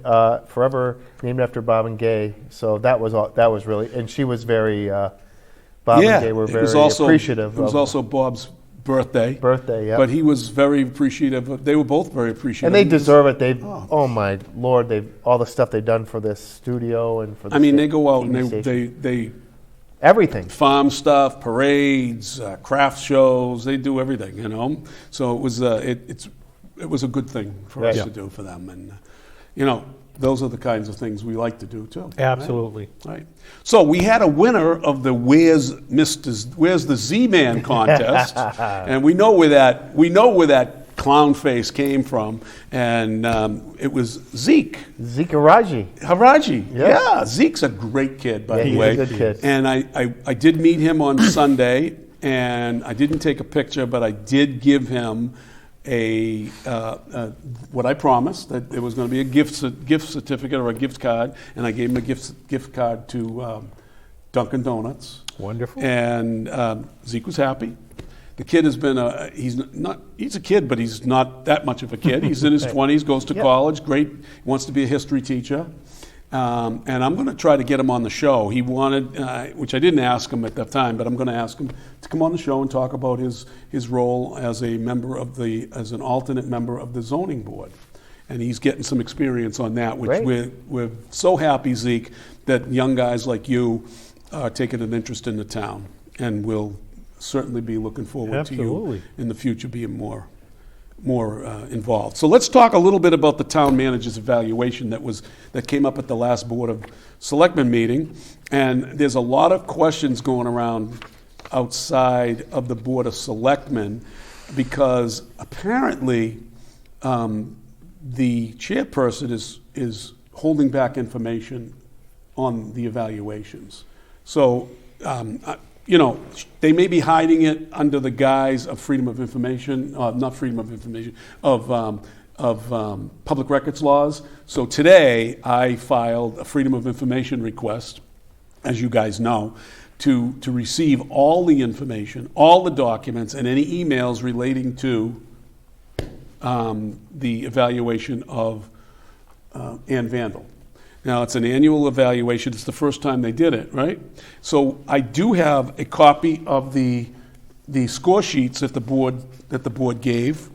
forever named after Bob and Gay. So that was really, and she was very. Bob and Gay were very appreciative. It was also Bob's birthday, yeah. But he was very appreciative. They were both very appreciative. And they deserve it. Oh my Lord, all the stuff they've done for this studio and for. They go out and they everything. Farm stuff, parades, craft shows. They do everything, you know. So it was it was a good thing for us to do for them, and those are the kinds of things we like to do too. Absolutely. Right. So we had a winner of the Where's the Z-Man contest, and we know where that clown face came from, and it was Zeke Haraji. Yeah, Zeke's a great kid, by the way. He's a good kid. And I did meet him on Sunday, and I didn't take a picture, but I did give him what I promised, that there was going to be a gift certificate or a gift card, and I gave him a gift card to Dunkin' Donuts. Wonderful. And Zeke was happy. The kid has been he's a kid, but he's not that much of a kid. He's in his 20s, goes to college, great, wants to be a history teacher. And I'm going to try to get him on the show. He wanted, which I didn't ask him at that time, but I'm going to ask him to come on the show and talk about his role as a member of as an alternate member of the zoning board. And he's getting some experience on that, which we're so happy, Zeke, that young guys like you are taking an interest in the town, and we'll certainly be looking forward to you in the future being more involved. So let's talk a little bit about the town manager's evaluation that came up at the last Board of Selectmen meeting. And there's a lot of questions going around outside of the Board of Selectmen, because apparently the chairperson is holding back information on the evaluations. So they may be hiding it under the guise of freedom of information, not freedom of information, of public records laws. So today I filed a freedom of information request, as you guys know, to receive all the information, all the documents, and any emails relating to the evaluation of Ann Vandal. Now, it's an annual evaluation. It's the first time they did it, right? So I do have a copy of the score sheets that the board gave.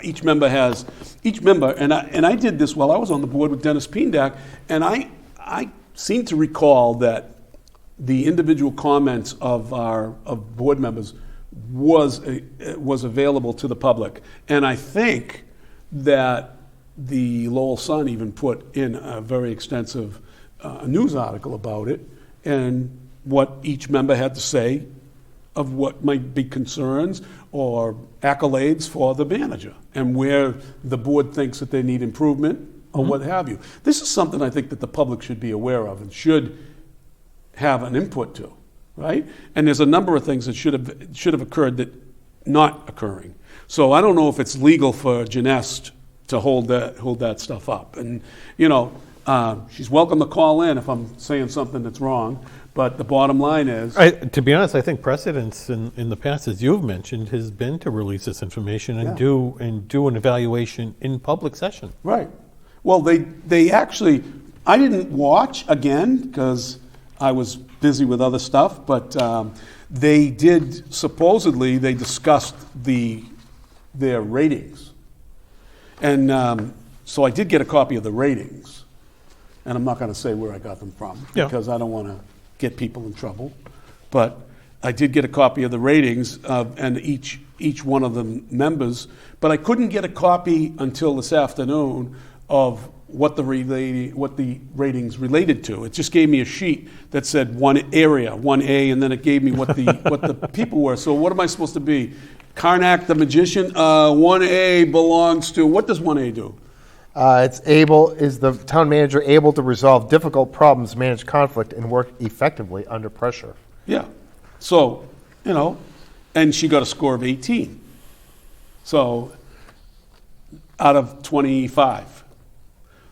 Each member, and I did this while I was on the board with Dennis Peendak, and I seem to recall that the individual comments of board members was available to the public, and I think that the Lowell Sun even put in a very extensive news article about it, and what each member had to say of what might be concerns or accolades for the manager, and where the board thinks that they need improvement or what have you. This is something I think that the public should be aware of and should have an input to, right? And there's a number of things that should have occurred that not occurring. So I don't know if it's legal for Janesse to hold that stuff up. And, she's welcome to call in if I'm saying something that's wrong, but the bottom line is... to be honest, I think precedence in the past, as you've mentioned, has been to release this information and do an evaluation in public session. Right. Well, they actually... I didn't watch again because I was busy with other stuff, but they did, supposedly, they discussed their ratings. And so I did get a copy of the ratings, and I'm not going to say where I got them from because I don't want to get people in trouble. But I did get a copy of the ratings and each one of the members, but I couldn't get a copy until this afternoon of what the ratings related to. It just gave me a sheet that said one area, 1A, and then it gave me what the people were. So what am I supposed to be? Karnak the magician? 1A belongs to, what does 1A do? Is the town manager able to resolve difficult problems, manage conflict, and work effectively under pressure? Yeah. So, and she got a score of 18. So, out of 25.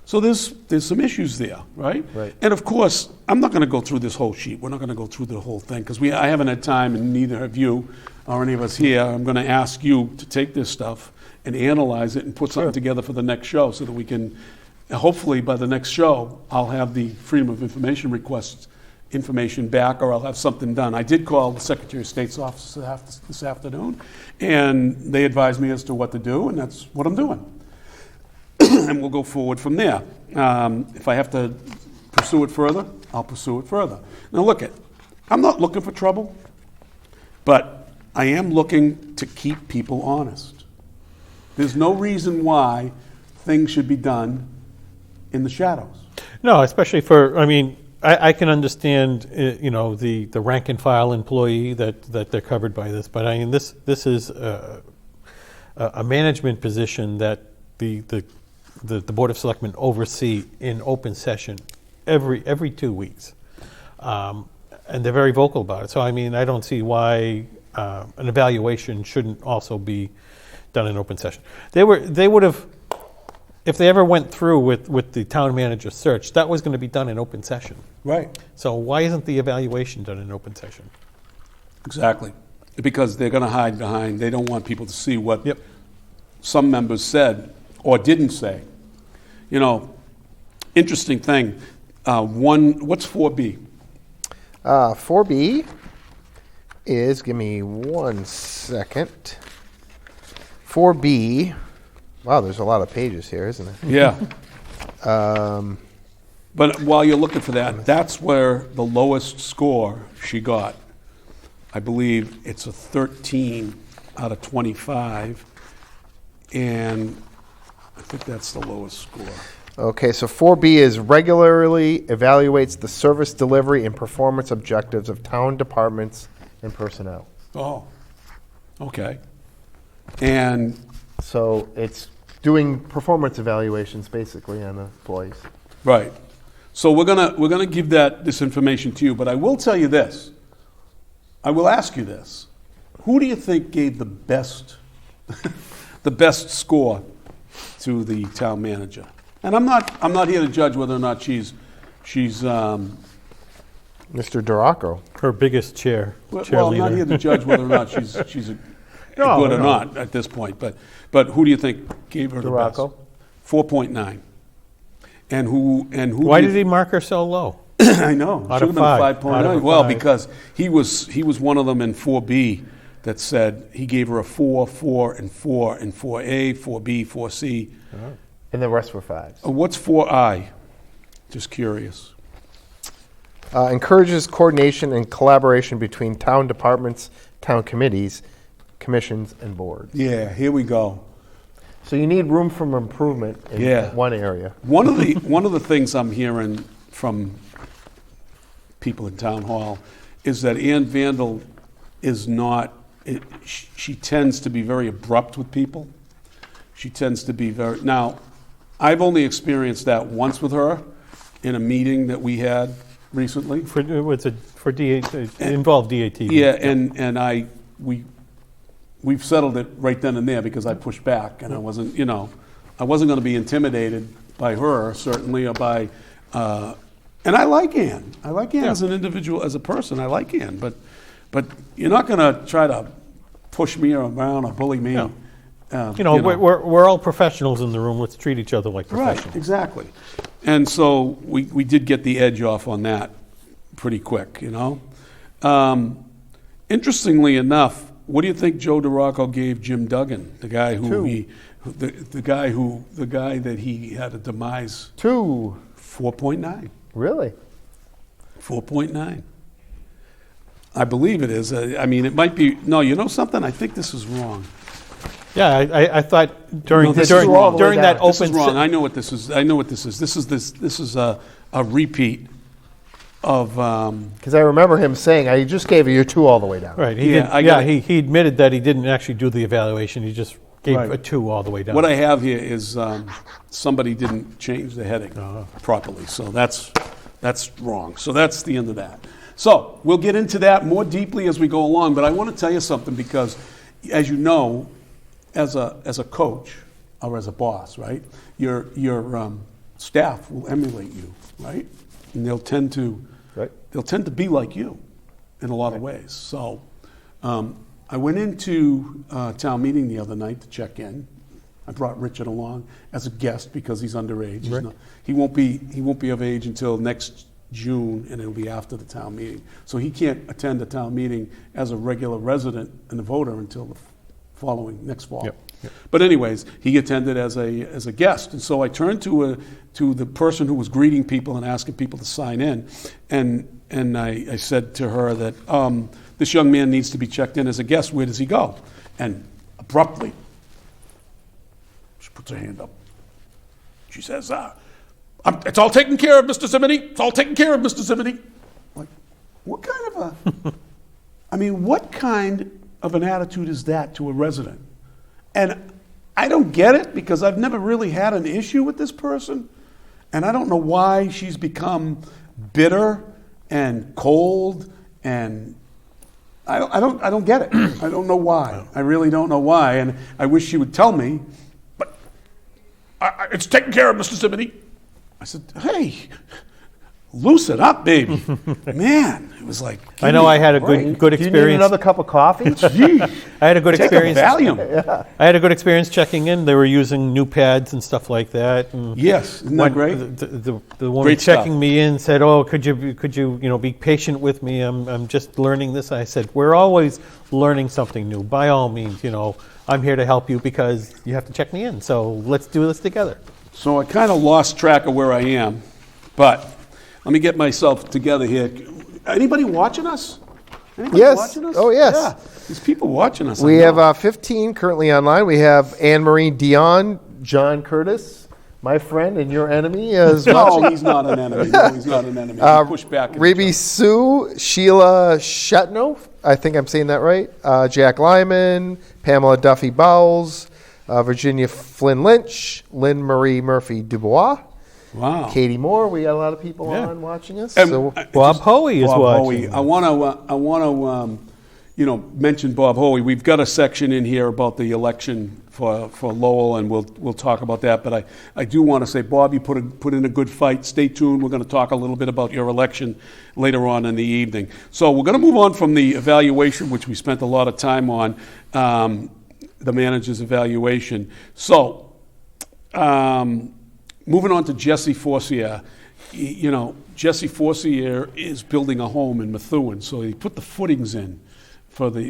So there's some issues there, right? Right. And of course, I'm not going to go through this whole sheet. We're not going to go through the whole thing because I haven't had time, and neither have you or any of us here. I'm going to ask you to take this stuff and analyze it and put something together for the next show so that we can, hopefully by the next show, I'll have the Freedom of Information request information back, or I'll have something done. I did call the Secretary of State's office this afternoon, and they advised me as to what to do, and that's what I'm doing. And we'll go forward from there. If I have to pursue it further, I'll pursue it further. Now I'm not looking for trouble, but I am looking to keep people honest. There's no reason why things should be done in the shadows. No, especially I can understand, the rank and file employee that they're covered by this, but this is a management position that the Board of Selectmen oversee in open session every 2 weeks, and they're very vocal about it. So I don't see why an evaluation shouldn't also be done in open session. They would have, if they ever went through with the town manager search, that was going to be done in open session. Right. So why isn't the evaluation done in open session? Exactly. Because they're going to hide behind, they don't want people to see what Yep. some members said or didn't say. You know, interesting thing. What's 4B? 4B is, give me 1 second. 4B, wow, there's a lot of pages here, isn't it? Yeah. But while you're looking for that, that's where the lowest score she got. I believe it's a 13 out of 25, and I think that's the lowest score. Okay, so 4B is regularly evaluates the service delivery and performance objectives of town departments and personnel. Oh, okay. And So it's doing performance evaluations basically on the employees. right. So we're gonna give this information to you, but I will tell you this. I will ask you this. Who do you think gave the best the best score to the town manager? And I'm not here to judge whether or not she's Mr. Dracut. Her biggest cheerleader. well, I'm not here to judge whether or not she's No, good or no. not at this point. But who do you think gave her the best? Dracut. 4.9. And who? Why did he mark her so low? I know. Out Should of have been 5. Out of 5.9. Well, 5. because he was one of them in 4B that said he gave her a 4, 4, and 4, and 4A, 4B, 4C. And the rest were 5s. What's 4I? Just curious. Encourages coordination and collaboration between town departments, town committees, commissions, and boards. Yeah, here we go. So you need room for improvement in Yeah. one area. One of the things I'm hearing from people in town hall is that Ann Vandal is not. She tends to be very abrupt with people. She tends to be very. Now, I've only experienced that once with her in a meeting that we had recently. For DAT, it involved DATV. Yeah, and we've settled it right then and there because I pushed back and I wasn't going to be intimidated by her certainly or by and I like Ann. I like Ann as an individual, as a person. I like Ann, but you're not going to try to push me around or bully me. No. We're all professionals in the room. Let's treat each other like professionals. Right, exactly. And so we did get the edge off on that pretty quick, Interestingly enough, what do you think Joe Dracut gave Jim Duggan, the guy the guy that he had a demise? 2. 4.9. Really? 4.9. I believe it is. It might be. No, you know something? I think this is wrong. Yeah, I thought during No, this is wrong. during that This open is wrong. I know what this is. This is a repeat of. Because I remember him saying, I just gave you a 2 all the way down. Right. He admitted that he didn't actually do the evaluation. He just gave Right. a 2 all the way down. What I have here is somebody didn't change the heading properly, so that's wrong. So that's the end of that. So we'll get into that more deeply as we go along. But I want to tell you something because, as you know, as a coach or as a boss, right, your staff will emulate you, right, and they'll tend to be like you in a lot of ways. So I went into town meeting the other night to check in. I brought Richard along as a guest because he's underage. Right. He won't be of age until next June, and it'll be after the town meeting. So he can't attend a town meeting as a regular resident and a voter until the following next fall. Yep. But anyways, he attended as a guest, and so I turned to the person who was greeting people and asking people to sign in, and I said to her that this young man needs to be checked in as a guest. Where does he go? And abruptly, she puts her hand up. She says, "It's all taken care of, Mr. Zimini. It's all taken care of, Mr. Zimini." Like, what kind of what kind of an attitude is that to a resident? And I don't get it because I've never really had an issue with this person. And I don't know why she's become bitter and cold and I don't get it. I don't know why. I really don't know why, and I wish she would tell me. But it's taken care of, Mr. Zimini. I said, hey, loosen up, baby. Man, it was like. I know I had a good Do you experience. need another cup of coffee? Gee, I had a good take experience. a Valium. I had a good experience checking in. They were using new pads and stuff like that. And Yes, isn't that great? The woman Great checking stuff. me in said, "Oh, could you be patient with me? I'm just learning this." I said, "We're always learning something new. By all means, I'm here to help you because you have to check me in. So let's do this together." So I kind of lost track of where I am, but let me get myself together here. Anybody watching us? Anybody Yes. watching us? Oh, yes. Yeah, there's people watching us. We I know. have 15 currently online. We have Anne-Marie Dion, John Curtis, my friend and your enemy, is watching. No, he's not an enemy. No, he's not an enemy. We push back. at each Raby other. Sue, Sheila Shetno, I think I'm saying that right. Jack Lyman, Pamela Duffy Bowles, Virginia Flynn Lynch, Lynn Marie Murphy Dubois, Wow. Katie Moore. We got a lot of people Yeah. on watching us. And, So Bob Hoey is Bob watching. Hoey. I want to mention Bob Hoey. We've got a section in here about the election for Lowell, and we'll talk about that. But I do want to say, Bob, you put in a good fight. Stay tuned. We're going to talk a little bit about your election later on in the evening. So we're going to move on from the evaluation, which we spent a lot of time on, the manager's evaluation. So. Moving on to Jesse Forcier. Jesse Forcier is building a home in Methuen, so he put the footings in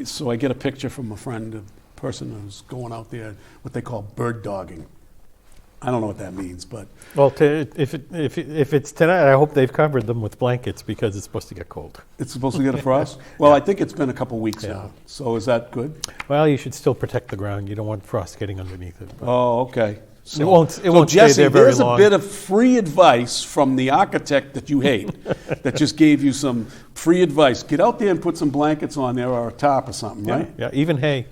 so I get a picture from a friend, a person who's going out there, what they call bird dogging. I don't know what that means, but Well, if it's tonight, I hope they've covered them with blankets because it's supposed to get cold. it's supposed to get a frost? Well, I think it's been a couple weeks now, so is that good? Well, you should still protect the ground. You don't want frost getting underneath it. Oh, okay. It won't stay Jesse, there very there's long. a bit of free advice from the architect that you hate, that just gave you some free advice. Get out there and put some blankets on there or a tarp or something, right? Yeah, even hay.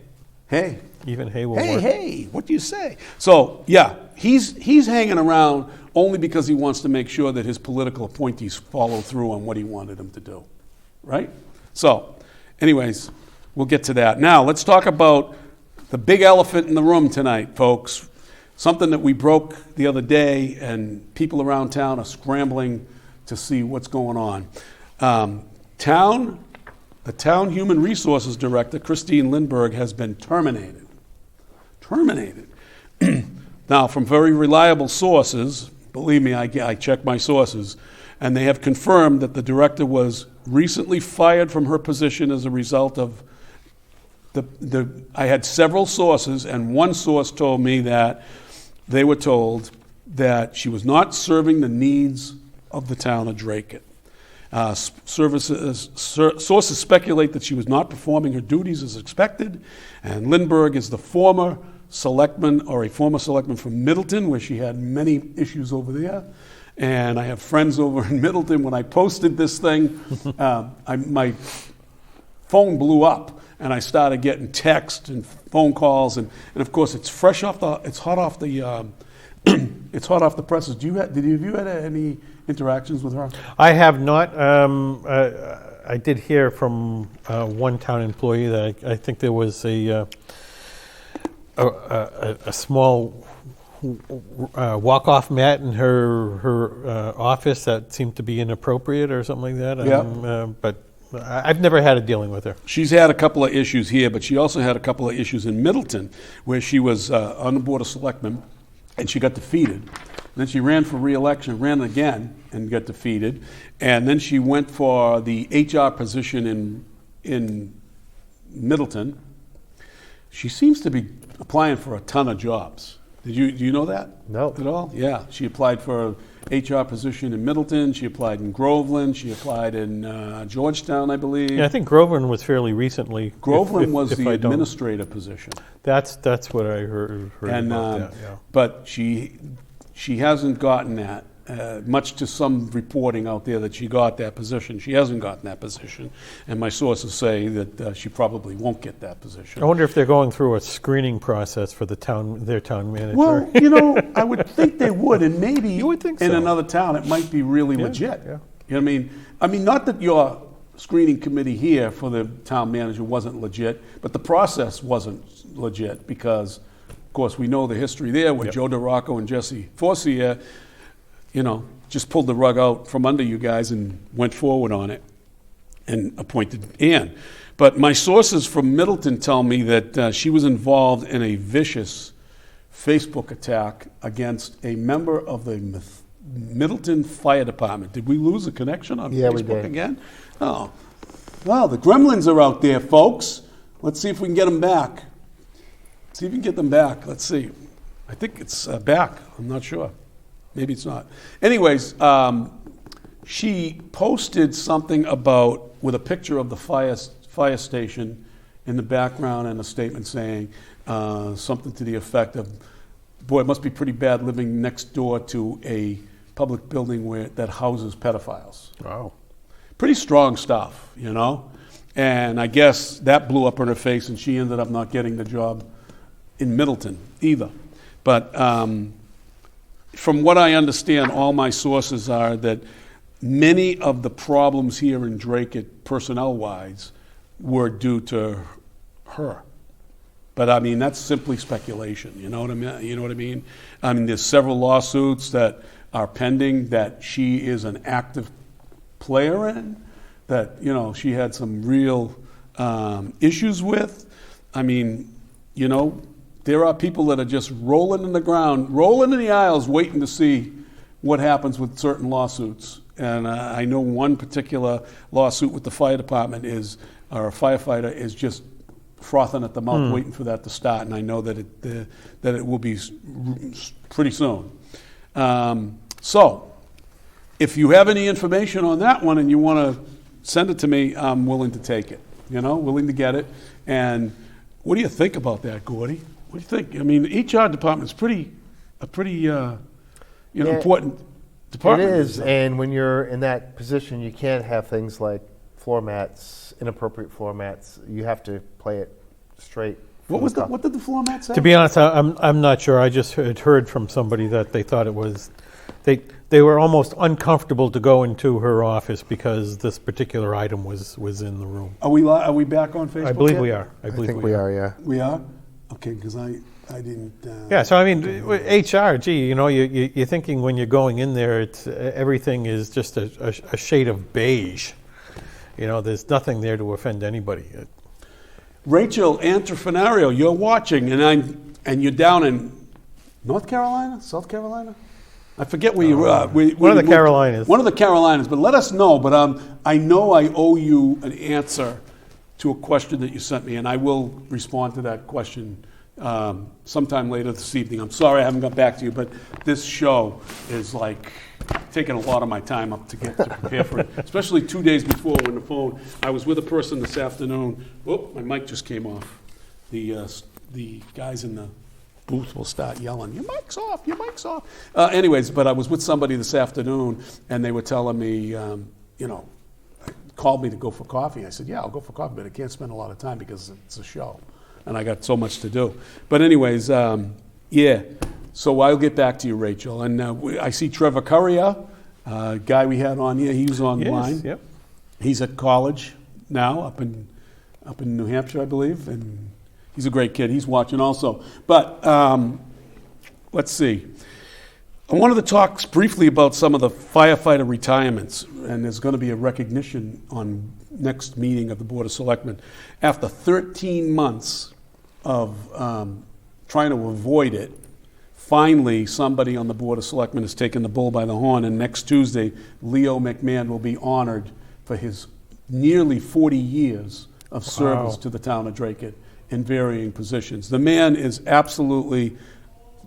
Hey, Even hay will work. hey, what do you say? So, yeah, he's hanging around only because he wants to make sure that his political appointees follow through on what he wanted them to do, right? So, anyways, we'll get to that. Now, let's talk about the big elephant in the room tonight, folks. Something that we broke the other day, and people around town are scrambling to see what's going on. The town human resources director, Christine Lindberg, has been terminated. Terminated. Now, from very reliable sources, believe me, I check my sources, and they have confirmed that the director was recently fired from her position as a result of I had several sources, and one source told me that they were told that she was not serving the needs of the town of Dracut. Sources speculate that she was not performing her duties as expected, and Lindberg is the former selectman from Middleton, where she had many issues over there. And I have friends over in Middleton. When I posted this thing, my phone blew up, and I started getting texts and phone calls, and of course it's hot off the it's hot off the presses. Have you had any interactions with her? I have not. I did hear from one town employee that I think there was a small walk-off mat in her office that seemed to be inappropriate or something like that. Yeah. But I've never had a dealing with her. She's had a couple of issues here, but she also had a couple of issues in Middleton, where she was on the Board of Selectmen, and she got defeated. And then she ran for re-election, ran again, and got defeated. And then she went for the HR position in Middleton. She seems to be applying for a ton of jobs. Do you know that? No. At all? Yeah. She applied for an HR position in Middleton. She applied in Groveland. She applied in Georgetown, I believe. Yeah, I think Groveland was fairly recently. Groveland was if the I don't- administrator position. That's what I heard And about that. Yeah. but she hasn't gotten that. Much to some reporting out there that she got that position. She hasn't gotten that position, and my sources say that she probably won't get that position. I wonder if they're going through a screening process for their town manager. Well, I would think they would, and maybe You would think in so. another town it might be really legit. yeah. You know what I mean? I mean, not that you're screening committee here for the town manager wasn't legit, but the process wasn't legit because, of course, we know the history there with Joe DeRocco and Jesse Forcier, just pulled the rug out from under you guys and went forward on it and appointed Ann. But my sources from Middleton tell me that she was involved in a vicious Facebook attack against a member of the Middleton Fire Department. Did we lose a connection on Yeah, we Facebook did. again? Oh, well, the gremlins are out there, folks. Let's see if we can get them back. See if we can get them back. Let's see. I think it's back. I'm not sure. Maybe it's not. Anyways, she posted something with a picture of the fire station in the background and a statement saying something to the effect of, boy, it must be pretty bad living next door to a public building that houses pedophiles. Wow. Pretty strong stuff, And I guess that blew up in her face, and she ended up not getting the job in Middleton either. But from what I understand, all my sources are that many of the problems here in Dracut, personnel-wise, were due to her. But I mean, that's simply speculation. You know what I mean? I mean, there's several lawsuits that are pending that she is an active player in, that she had some real issues with. I mean, there are people that are just rolling in the ground, rolling in the aisles, waiting to see what happens with certain lawsuits. And I know one particular lawsuit with the fire department a firefighter is just frothing at the mouth, waiting for that to start. And I know that it will be pretty soon. So, if you have any information on that one and you want to send it to me, I'm willing to take it. Willing to get it. And what do you think about that, Gordy? What do you think? I mean, the HR department's a pretty important department. It is, and when you're in that position, you can't have things like floor mats, inappropriate floor mats. You have to play it straight. What did the floor mat say? To be honest, I'm not sure. I just had heard from somebody that they thought it was, they were almost uncomfortable to go into her office because this particular item was in the room. Are we back on Facebook? I believe yet? we are. I think we are, yeah. We are? Okay, because I didn't. Yeah, so I mean, HR, you're thinking when you're going in there, it's everything is just a shade of beige. There's nothing there to offend anybody. Rachel Antrofinario, you're watching, and you're down in North Carolina, South Carolina. I forget where you are. One of the Carolinas. One of the Carolinas, but let us know. But I know I owe you an answer to a question that you sent me, and I will respond to that question sometime later this evening. I'm sorry I haven't got back to you, but this show is like taking a lot of my time up to prepare for it, especially 2 days before when the phone. I was with a person this afternoon. Oh, my mic just came off. The guys in the booth will start yelling, "Your mic's off, your mic's off." Anyways, but I was with somebody this afternoon, and they were telling me, called me to go for coffee. I said, "Yeah, I'll go for coffee, but I can't spend a lot of time because it's a show, and I got so much to do." But anyways, yeah. So I'll get back to you, Rachel. And I see Trevor Currier, guy we had on here. He was online. Yes, yep. He's at college now, up in New Hampshire, I believe, and he's a great kid. He's watching also. But let's see. I wanted to talk briefly about some of the firefighter retirements, and there's going to be a recognition on next meeting of the Board of Selectmen. After 13 months of trying to avoid it, finally somebody on the Board of Selectmen has taken the bull by the horn, and next Tuesday, Leo McMahon will be honored for his nearly 40 years of service to the town of Dracut in varying positions. The man is absolutely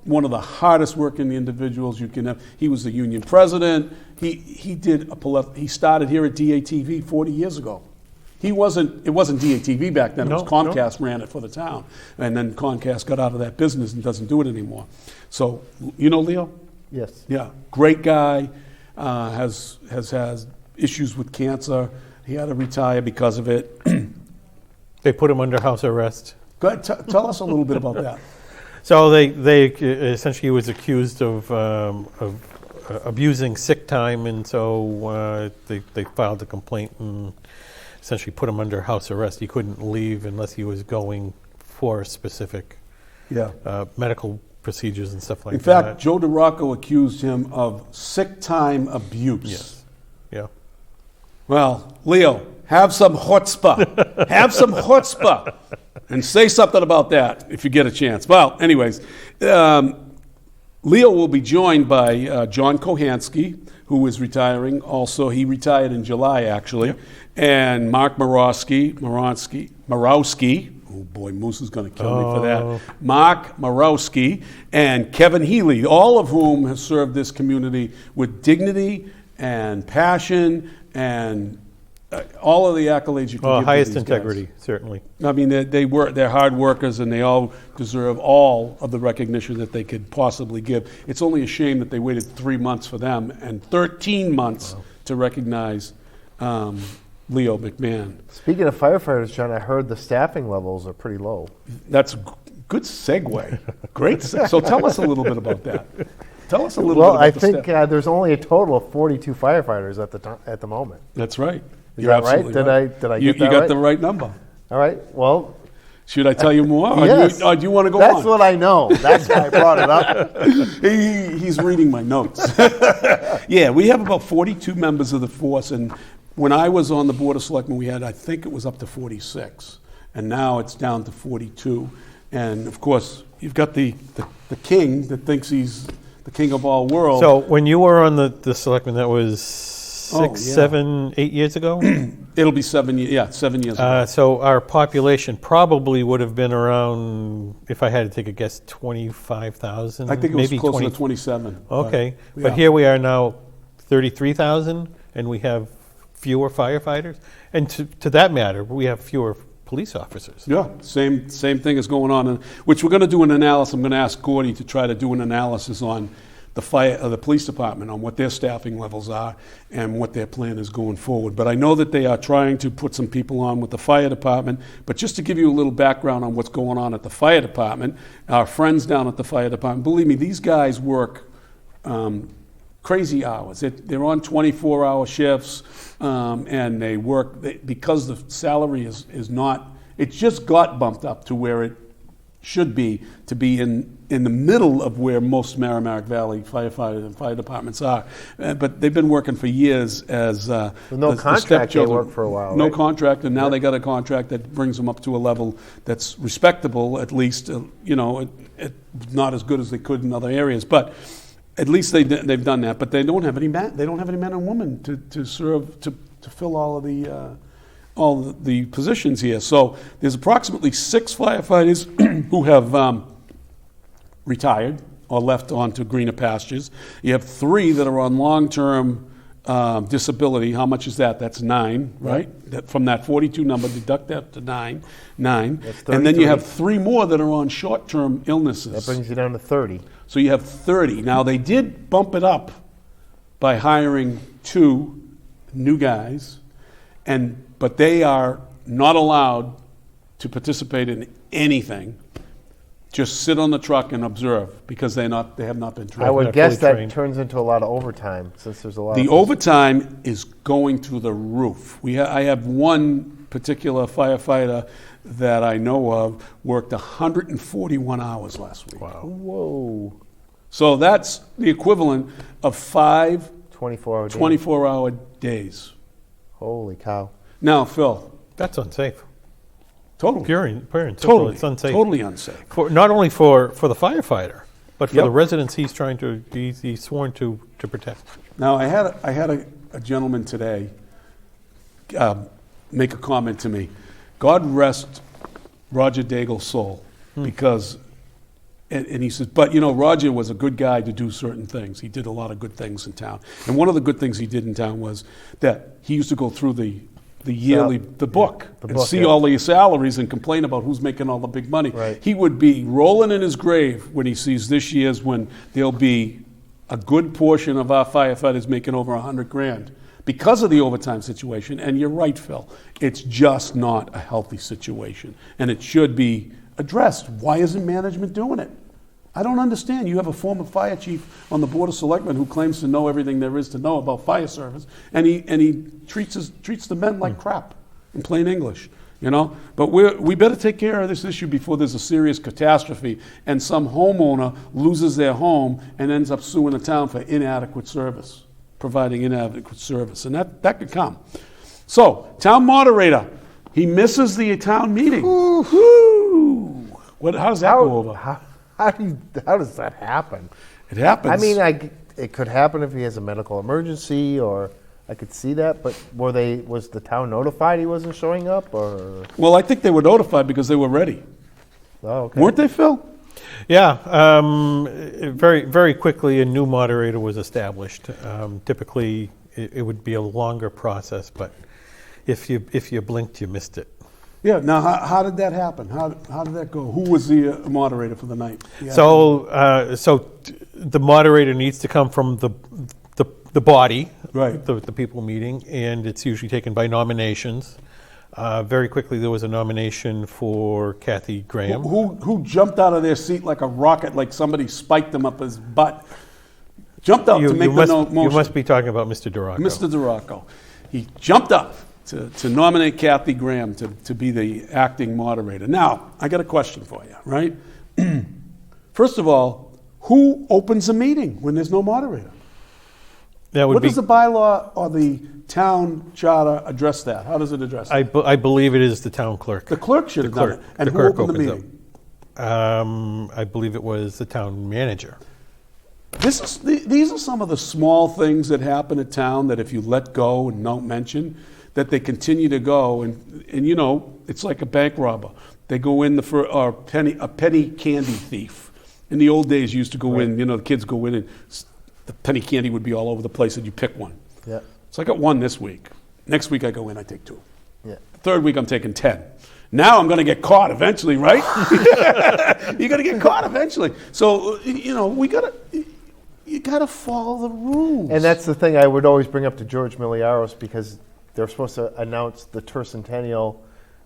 one of the hardest working individuals you can have. He was the union president. He started here at DATV 40 years ago. It wasn't DATV back then. It was Comcast ran it for the town. And then Comcast got out of that business and doesn't do it anymore. So, Leo? Yes. Yeah, great guy, has issues with cancer. He had to retire because of it. They put him under house arrest. Go ahead, tell us a little bit about that. So they essentially, he was accused of abusing sick time, and so they filed a complaint and essentially put him under house arrest. He couldn't leave unless he was going for specific medical procedures and stuff like that. In fact, Joe DeRocco accused him of sick time abuse. Yes. Yeah. Well, Leo, have some chutzpah. Have some chutzpah. And say something about that if you get a chance. Well, anyways, Leo will be joined by John Kohansky, who is retiring. Also, he retired in July, actually. Yep. And Mark Marowski. Oh boy, Moose is going to kill me for that. Mark Marowski and Kevin Healy, all of whom have served this community with dignity and passion and all of the accolades you can give highest to these integrity, guys. certainly. I mean, they're hard workers, and they all deserve all of the recognition that they could possibly give. It's only a shame that they waited 3 months for them and 13 months to recognize Leo McMahon. Speaking of firefighters, John, I heard the staffing levels are pretty low. That's a good segue. Great. So tell us a little bit about that. Tell us a little bit Well, about I the think staff. there's only a total of 42 firefighters at the moment. That's right. Is You're that right? absolutely Did I you get that got right? the right number. All right. Well, Should I tell you more? yes. Or do you want to go That's on? what I know. That's why I brought it up. He's reading my notes. Yeah, we have about 42 members of the force, and when I was on the Board of Selectmen, we had, I think it was up to 46, and now it's down to 42. And of course, you've got the king that thinks he's the king of all world. So when you were on the selectmen, that was 6, yeah. 7, 8 years ago? It'll be 7 years. Yeah, 7 years ago. So our population probably would have been around, if I had to take a guess, 25,000. I think it was maybe closer 20. to 27. Okay, yeah. but here we are now, 33,000, and we have fewer firefighters. And to that matter, we have fewer police officers. Yeah, same thing is going on, which we're going to do an analysis. I'm going to ask Gordy to try to do an analysis on the police department, on what their staffing levels are and what their plan is going forward. But I know that they are trying to put some people on with the fire department. But just to give you a little background on what's going on at the fire department, our friends down at the fire department, believe me, these guys work crazy hours. They're on 24-hour shifts, and they work because the salary is not. It just got bumped up to where it should be, to be in the middle of where most Merrimack Valley firefighters and fire departments are. But they've been working for years as With no contract, they worked for a while, No right? contract, and now they got a contract that brings them up to a level that's respectable, at least. Not as good as they could in other areas, but at least they've done that. But they don't have any men. They don't have any men and women to serve to fill all the positions here. So there's approximately 6 firefighters who have retired or left onto greener pastures. You have 3 that are on long-term disability. How much is that? That's 9, right? From that 42 number, deduct that to 9. That's And then you 33. have 3 more that are on short-term illnesses. That brings you down to 30. So you have 30. Now, they did bump it up by hiring 2 new guys, but they are not allowed to participate in anything. Just sit on the truck and observe, because they have not been trained. I would They're guess fully that trained. turns into a lot of overtime, since there's a lot The of... overtime is going through the roof. I have one particular firefighter that I know of worked 141 hours last week. Wow. Whoa. So that's the equivalent of 5 24-hour day. 24-hour days. Holy cow. Now, Phil, That's unsafe. totally, Pure and simple, totally, it's unsafe. totally unsafe. Not only for the firefighter, but for Yep. the residents he's sworn to protect. Now, I had a gentleman today make a comment to me. God rest Roger Daigle's soul, because, and he says, but Roger was a good guy to do certain things. He did a lot of good things in town. And one of the good things he did in town was that he used to go through the yearly, the book, the and book, see yeah. all the salaries and complain about who's making all the big money. Right. He would be rolling in his grave when he sees this year's, when there'll be a good portion of our firefighters making over $100,000 because of the overtime situation. And you're right, Phil. It's just not a healthy situation, and it should be addressed. Why isn't management doing it? I don't understand. You have a former fire chief on the Board of Selectmen who claims to know everything there is to know about fire service, and he treats the men like crap, in plain English. You know, but we better take care of this issue before there's a serious catastrophe and some homeowner loses their home and ends up suing the town for inadequate service, providing inadequate service, and that could come. So, town moderator, he misses the town meeting. Woo! How does that go over? How does that happen? It happens. I mean, it could happen if he has a medical emergency, or I could see that. But was the town notified he wasn't showing up, or? Well, I think they were notified because they were ready. Oh, okay. Weren't they, Phil? Yeah, very, very quickly a new moderator was established. Typically, it would be a longer process, but if you blinked, you missed it. Yeah. Now, how did that happen? How did that go? Who was the moderator for the night? So the moderator needs to come from the body, right? The people meeting, and it's usually taken by nominations. Very quickly, there was a nomination for Kathy Graham. Who jumped out of their seat like a rocket, like somebody spiked them up his butt? Jumped up to make the motion. You must be talking about Mr. Dracut. Mr. Dracut. He jumped up to nominate Kathy Graham to be the acting moderator. Now, I got a question for you, right? First of all, who opens a meeting when there's no moderator? What does the bylaw or the town charter address that? How does it address that? I believe it is the town clerk. The clerk should have done it. And who opened the meeting? I believe it was the town manager. These are some of the small things that happen at town that if you let go and don't mention, that they continue to go. And you know, it's like a bank robber. They go in a penny candy thief. In the old days, you used to go in, you know, the kids go in and the penny candy would be all over the place and you pick one. Yeah. So I got one this week. Next week I go in, I take 2. Yeah. The third week I'm taking 10. Now I'm going to get caught eventually, right? You're going to get caught eventually. So, you know, you got to follow the rules. And that's the thing I would always bring up to George Miliaros, because they're supposed to announce the tercentennial,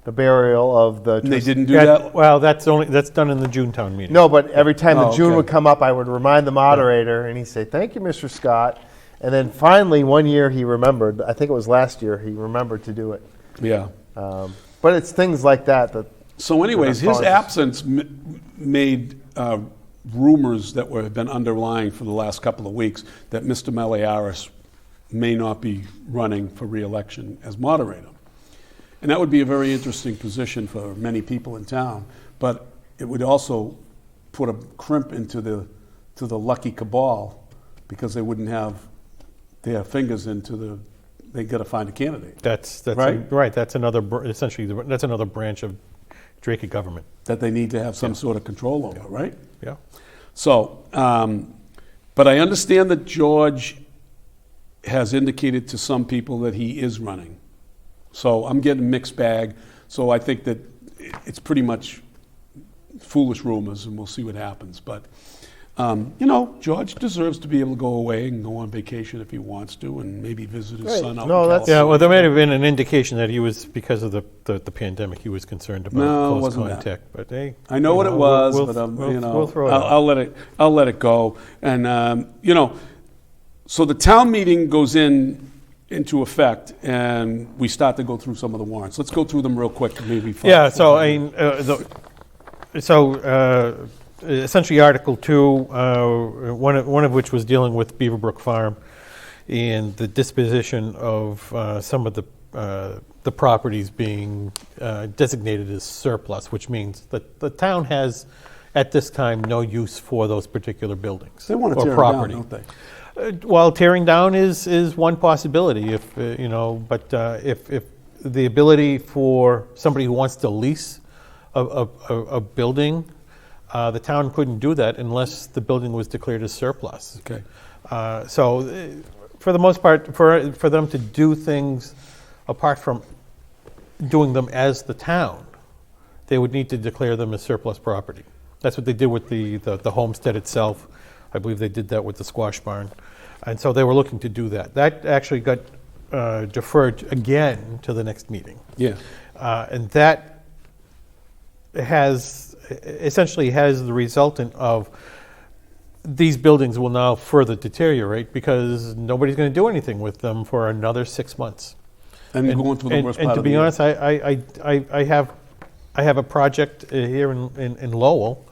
the burial of the. They didn't do that. Well, that's done in the June town meeting. No, but every time the June okay. would come up, I would remind the moderator, and he'd say, "Thank you, Mr. Scott." And then finally, one year he remembered. I think it was last year he remembered to do it. Yeah. But it's things like that that. So, anyways, his absence made rumors that have been underlying for the last couple of weeks that Mr. Miliaris may not be running for re-election as moderator. And that would be a very interesting position for many people in town, but it would also put a crimp into the lucky cabal, because they wouldn't have their fingers they got to find a candidate. That's right. Right. That's essentially that's another branch of Dracut government That they need to have some sort of control over, right? Yeah. So, but I understand that George has indicated to some people that he is running. So I'm getting a mixed bag. So I think that it's pretty much foolish rumors, and we'll see what happens. But, you know, George deserves to be able to go away and go on vacation if he wants to, and maybe visit his son out in California. Yeah, well, there may have been an indication that he was, because of the pandemic, he was concerned about close contact. But hey, I know what it was, but you know, I'll let it go. And you know, so the town meeting goes into effect, and we start to go through some of the warrants. Let's go through them real quick. Maybe. Yeah. So essentially, Article 2, one of which was dealing with Beaverbrook Farm and the disposition of some of the properties being designated as surplus, which means that the town has, at this time, no use for those particular buildings. They want to tear property. them down, don't they? Well, tearing down is one possibility. If you know, but if the ability for somebody who wants to lease a building, the town couldn't do that unless the building was declared as surplus. Okay. So, for the most part, for them to do things apart from doing them as the town, they would need to declare them as surplus property. That's what they did with the homestead itself. I believe they did that with the squash barn. And so they were looking to do that. That actually got deferred again to the next meeting. Yeah. And that essentially has the resultant of these buildings will now further deteriorate because nobody's going to do anything with them for another 6 months. And going through the worst part and to of the be year. honest, I have a project here in Lowell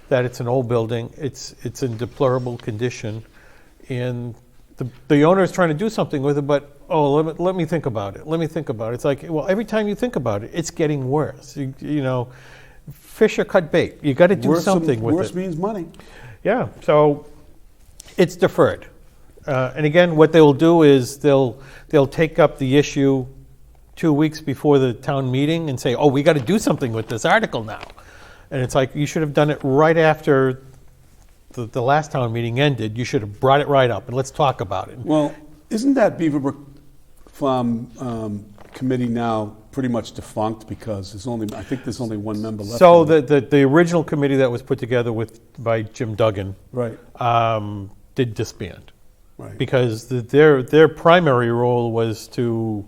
that it's an old building. It's in deplorable condition, and the owner is trying to do something with it, but let me think about it. Let me think about it. It's like, well, every time you think about it, it's getting worse. You know, fish or cut bait. You got to do something with it. Worse means money. Yeah, so it's deferred. And again, what they will do is they'll take up the issue 2 weeks before the town meeting and say, oh, we got to do something with this article now. And it's like, you should have done it right after the last town meeting ended. You should have brought it right up and let's talk about it. Well, isn't that Beaverbrook Farm committee now pretty much defunct because I think there's only one member left? So the original committee that was put together by Jim Duggan Right. Did disband. Right. Because their primary role was to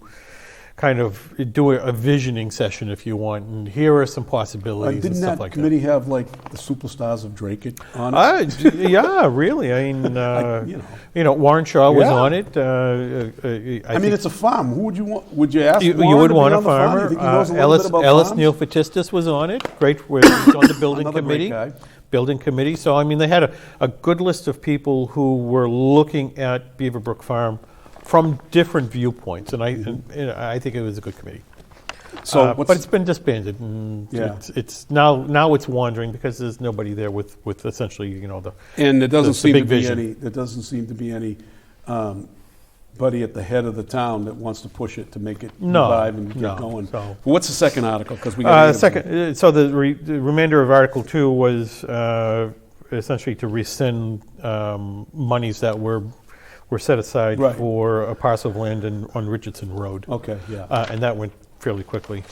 kind of do a visioning session, if you want, and here are some possibilities and Didn't stuff that like committee have like the superstars of Dracut on it? that. Yeah, really. I mean, Warren Shaw was Yeah. on it. I mean, it's a farm. Who would you want? Would you ask? you Warren would to be want a on the farm? You farmer. think he knows a little bit about Ellis farms? Neofetistis was on it. Great, he was on the building Another great committee. guy. Building committee. So I mean, they had a good list of people who were looking at Beaverbrook Farm from different viewpoints, and I think it was a good committee. So, but it's been disbanded, and Yeah. it's now it's wandering because there's nobody there with essentially the. and there doesn't the seem big to be vision. any. There doesn't seem to be any buddy at the head of the town that wants to push it to make it revive and get going. So- What's the second article? Because we got Second, so the remainder of Article 2 was essentially to rescind monies that were set aside Right. for a parcel of land on Richardson Road. Okay, yeah. And that went fairly quickly.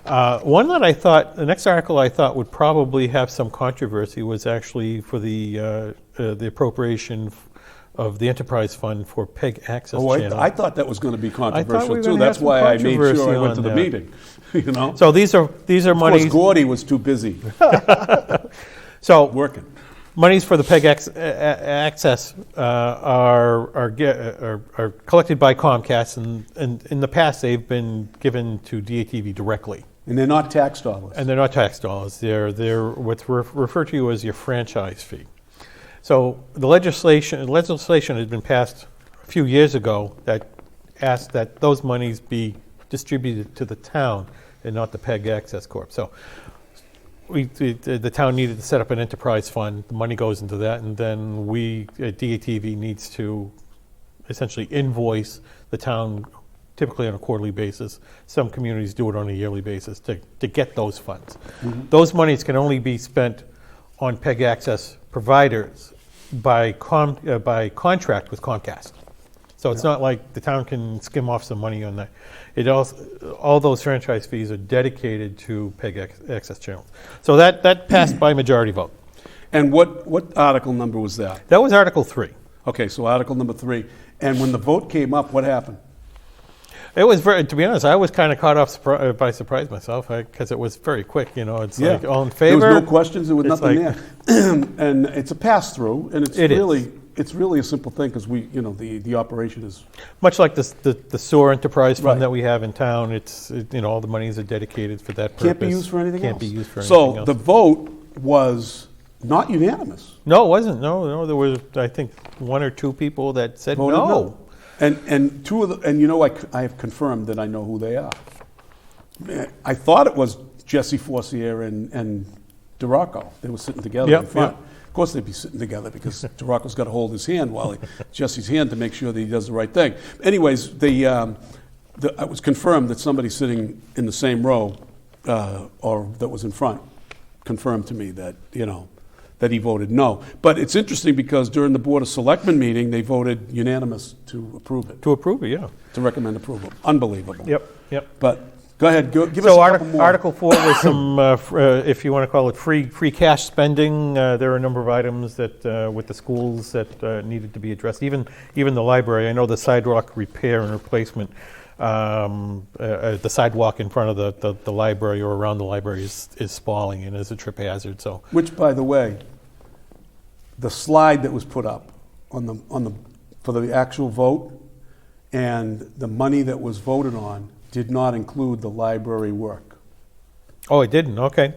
One that the next article I thought would probably have some controversy was actually for the appropriation of the enterprise fund for PEG access channel. I thought that was going to be we controversial were too. gonna That's have some why I made controversy sure I went on to the that. meeting. You know. So these are Of course, monies. Gordy was too busy So working. monies for the PEG access are collected by Comcast, and in the past they've been given to DATV directly. And they're not tax dollars. And they're not tax dollars. They're what's referred to as your franchise fee. So the legislation has been passed a few years ago that asked that those monies be distributed to the town and not the PEG Access Corp. So the town needed to set up an enterprise fund. The money goes into that, and then DATV needs to essentially invoice the town, typically on a quarterly basis. Some communities do it on a yearly basis to get those funds. Mm-hmm. Those monies can only be spent on PEG access providers by contract with Comcast. So it's not like the town can skim off some money on that. It also, all those franchise fees are dedicated to PEG access channels. So that passed by majority vote. And what article number was that? That was Article 3. Okay, so article number 3. And when the vote came up, what happened? It was to be honest, I was kind of caught off by surprise myself because it was very quick. It's like all in favor. There was no questions. There was It's nothing like- there. And it's a pass through, and It it's really a simple thing because the operation is Much like the sewer enterprise fund Right. that we have in town, all the monies are dedicated for that purpose. can't be used for anything else. Can't be used for anything So else. the vote was not unanimous. No, it wasn't. No, there was I think one or two people that said Voted no. And two of the I have confirmed that I know who they are. I thought it was Jesse Forcier and Dracut. They were sitting together Yep, in front. yep. Of course they'd be sitting together because Dracut's got to hold his hand while Jesse's hand to make sure that he does the right thing. Anyways, it was confirmed that somebody sitting in the same row or that was in front confirmed to me that that he voted no. But it's interesting because during the Board of Selectmen meeting, they voted unanimous to approve it, To approve it, yeah. to recommend approval. Unbelievable. Yep. But go ahead, give us a So couple more. Article 4 was some, if you want to call it free cash spending. There are a number of items that with the schools that needed to be addressed. Even the library. I know the sidewalk repair and replacement. The sidewalk in front of the library or around the library is spalling and is a trip hazard. So Which, by the way, the slide that was put up for the actual vote, and the money that was voted on did not include the library work. Oh, it didn't, okay.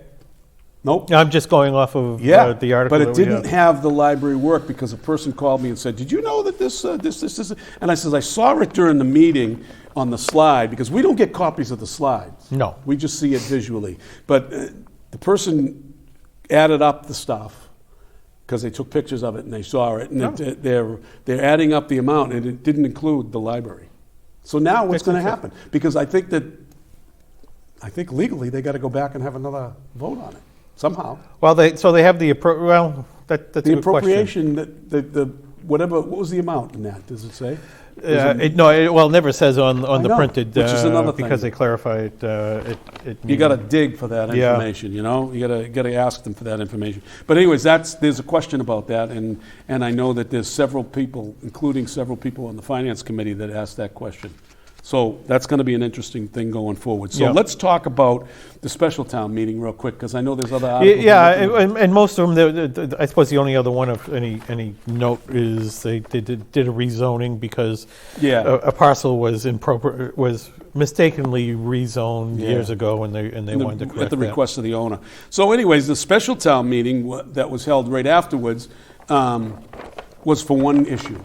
Nope. I'm just going off of the article. But it that we didn't have the library work because a person called me and said, "Did you know that this?" And I says, "I saw it during the meeting on the slide because we don't get copies of the slides. No. We just see it visually." But the person added up the stuff because they took pictures of it and they saw it, and they're adding up the amount, and it didn't include the library. So now what's going to happen? Because I think legally they got to go back and have another vote on it. Somehow. Well, they have the that's a the good appropriation that whatever, what was the amount in that? Does it say? It never says on the printed, which is another thing. because they clarify it. You got to dig for that information. You know, you got to ask them for that information. But anyways, there's a question about that, and I know that there's several people, including several people on the finance committee, that asked that question. So that's going to be an interesting thing going forward. So let's talk about the special town meeting real quick, because I know there's other articles. And most of them, I suppose the only other one of any note is they did a rezoning because a parcel was mistakenly rezoned years ago, and they wanted to correct that. At the request of the owner. So anyways, the special town meeting that was held right afterwards was for one issue.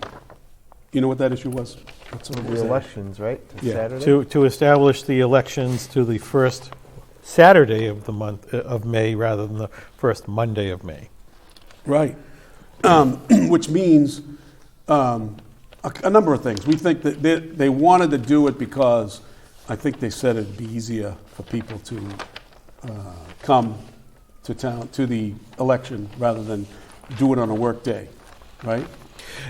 You know what that issue was? The elections, right? Saturday? To establish the elections to the first Saturday of the month of May rather than the first Monday of May. Right. Which means a number of things. We think that they wanted to do it because I think they said it'd be easier for people to come to town, to the election, rather than do it on a work day, right?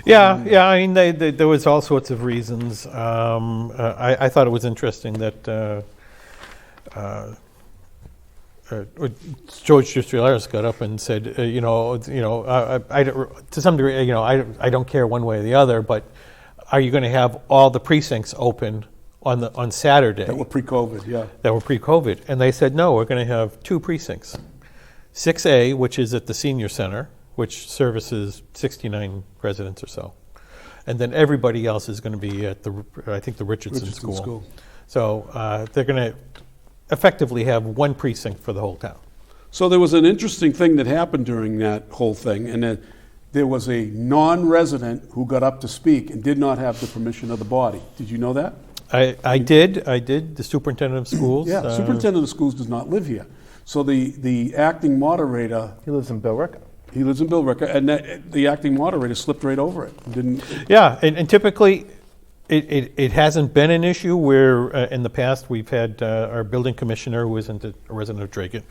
Yeah. I mean, there was all sorts of reasons. I thought it was interesting that George Gistrilaris got up and said, I to some degree, I don't care one way or the other, but are you going to have all the precincts open on Saturday? That were pre-COVID, yeah. That were pre-COVID, and they said no. We're going to have two precincts, 6A, which is at the senior center, which services 69 residents or so. And then everybody else is going to be at the Richardson School. So they're going to effectively have one precinct for the whole town. So there was an interesting thing that happened during that whole thing, and there was a non-resident who got up to speak and did not have the permission of the body. Did you know that? I did. The superintendent of schools. Yeah, superintendent of schools does not live here. So the acting moderator... He lives in Billerica. He lives in Billerica, and the acting moderator slipped right over it. Didn't. Yeah, and typically it hasn't been an issue where in the past we've had our building commissioner, who isn't a resident of Dracut,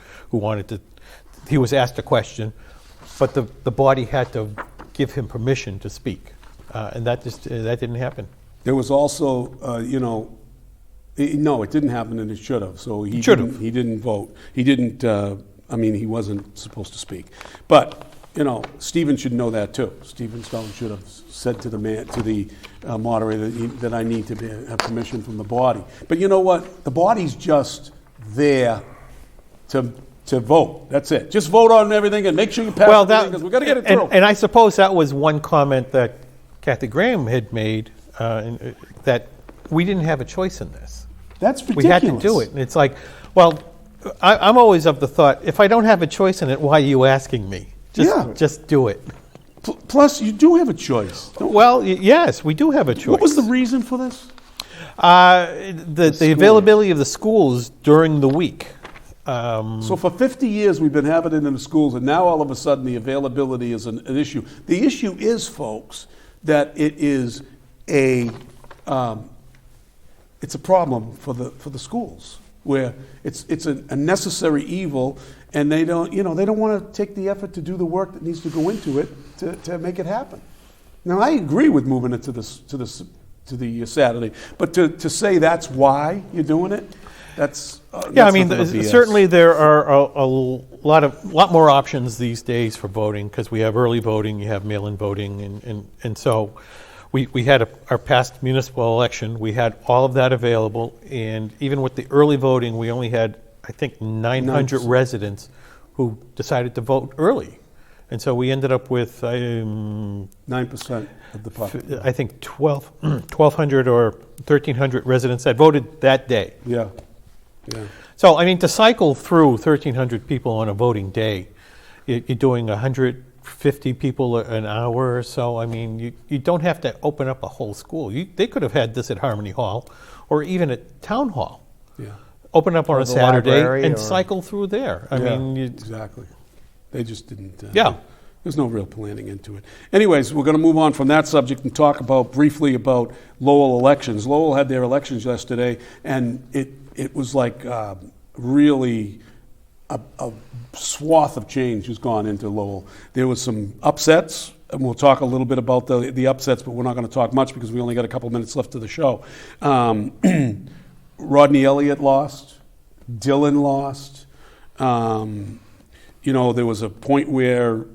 he was asked a question, but the body had to give him permission to speak, and that didn't happen. There was also, no, it didn't happen, and it should have. So he didn't vote. He didn't. He wasn't supposed to speak, but. Stephen should know that too. Stephen Stone should have said to the moderator that I need to have permission from the body. But you know what? The body's just there to vote. That's it. Just vote on everything and make sure you pass everything, because we've got to get it through. And I suppose that was one comment that Kathy Graham had made, that we didn't have a choice in this. That's ridiculous. We had to do it. And it's like, well, I'm always of the thought, if I don't have a choice in it, why are you asking me? Just do it. Plus, you do have a choice. Well, yes, we do have a choice. What was the reason for this? The availability of the schools during the week. So for 50 years, we've been having it in the schools, and now all of a sudden the availability is an issue. The issue is, folks, that it is it's a problem for the schools, where it's a necessary evil. And they don't want to take the effort to do the work that needs to go into it to make it happen. Now, I agree with moving it to the Saturday, but to say that's why you're doing it, that's certainly there are a lot more options these days for voting, because we have early voting, you have mail-in voting, and so we had our past municipal election, we had all of that available, and even with the early voting, we only had, I think, 900 residents who decided to vote early. And so we ended up with, 9% of the population. I think, 1,200 or 1,300 residents that voted that day. Yeah. Yeah. So, I mean, to cycle through 1,300 people on a voting day, you're doing 150 people an hour or so. I mean, you don't have to open up a whole school. They could have had this at Harmony Hall or even at Town Hall. Yeah. Open up on Or a the Saturday library and or- cycle through there. I Yeah, mean, exactly. They just didn't. Yeah. There's no real planning into it. Anyways, we're going to move on from that subject and talk briefly about Lowell elections. Lowell had their elections yesterday, and it was like really a swath of change has gone into Lowell. There was some upsets, and we'll talk a little bit about the upsets, but we're not going to talk much because we only got a couple minutes left of the show. Rodney Elliott lost. Dylan lost. There was a point where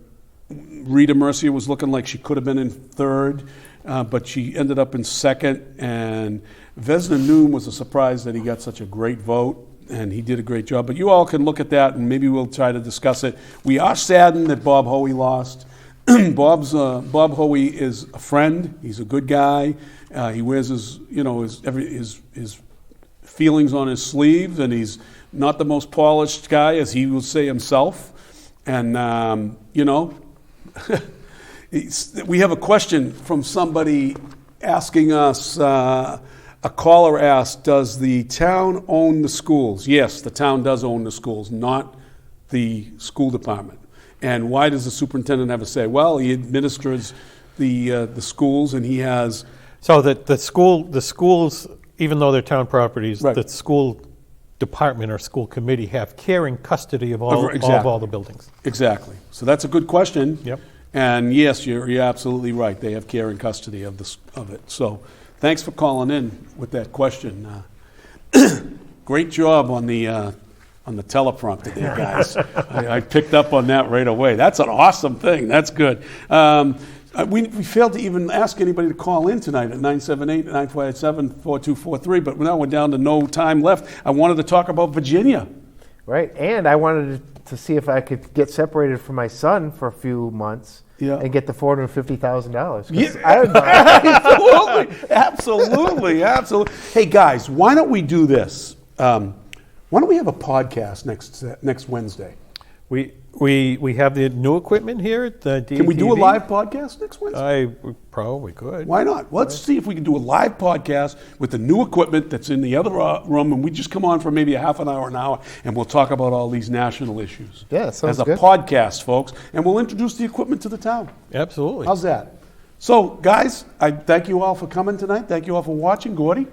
Rita Mercier was looking like she could have been in third, but she ended up in second. And Vesna Noom was a surprise that he got such a great vote, and he did a great job. But you all can look at that, and maybe we'll try to discuss it. We are saddened that Bob Hoey lost. Bob Hoey is a friend. He's a good guy. He wears his feelings on his sleeve, and he's not the most polished guy, as he will say himself. And we have a question from somebody asking us. A caller asked, "Does the town own the schools?" Yes, the town does own the schools, not the school department. And why does the superintendent have a say? Well, he administers the schools, and he has. so that the schools, even though they're town properties, Right. the school department or school committee have care and custody of all the buildings. Exactly. So that's a good question. Yep. And yes, you're absolutely right. They have care and custody of it. So thanks for calling in with that question. Great job on the teleprompter there, guys. I picked up on that right away. That's an awesome thing. That's good. We failed to even ask anybody to call in tonight at 978-957-4243, but now we're down to no time left. I wanted to talk about Virginia. Right, and I wanted to see if I could get separated from my son for a few months and get the $450,000. Absolutely. Hey, guys, why don't we do this? Why don't we have a podcast next Wednesday? We have the new equipment here at the DATV. Can we do a live podcast next Wednesday? We probably could. Why not? Let's see if we can do a live podcast with the new equipment that's in the other room, and we just come on for maybe a half an hour, and we'll talk about all these national issues. Yeah, sounds good. As a good. podcast, folks, and we'll introduce the equipment to the town. Absolutely. How's that? So, guys, I thank you all for coming tonight. Thank you all for watching. Gordy?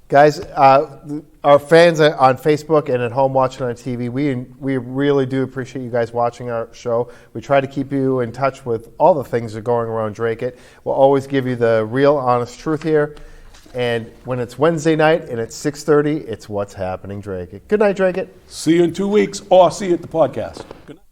Guys, our fans on Facebook and at home watching on TV, we really do appreciate you guys watching our show. We try to keep you in touch with all the things that are going around Dracut. We'll always give you the real, honest truth here. And when it's Wednesday night and it's 6:30, it's What's Happening Dracut. Good night, Dracut. See you in 2 weeks, or see you at the podcast. Good night.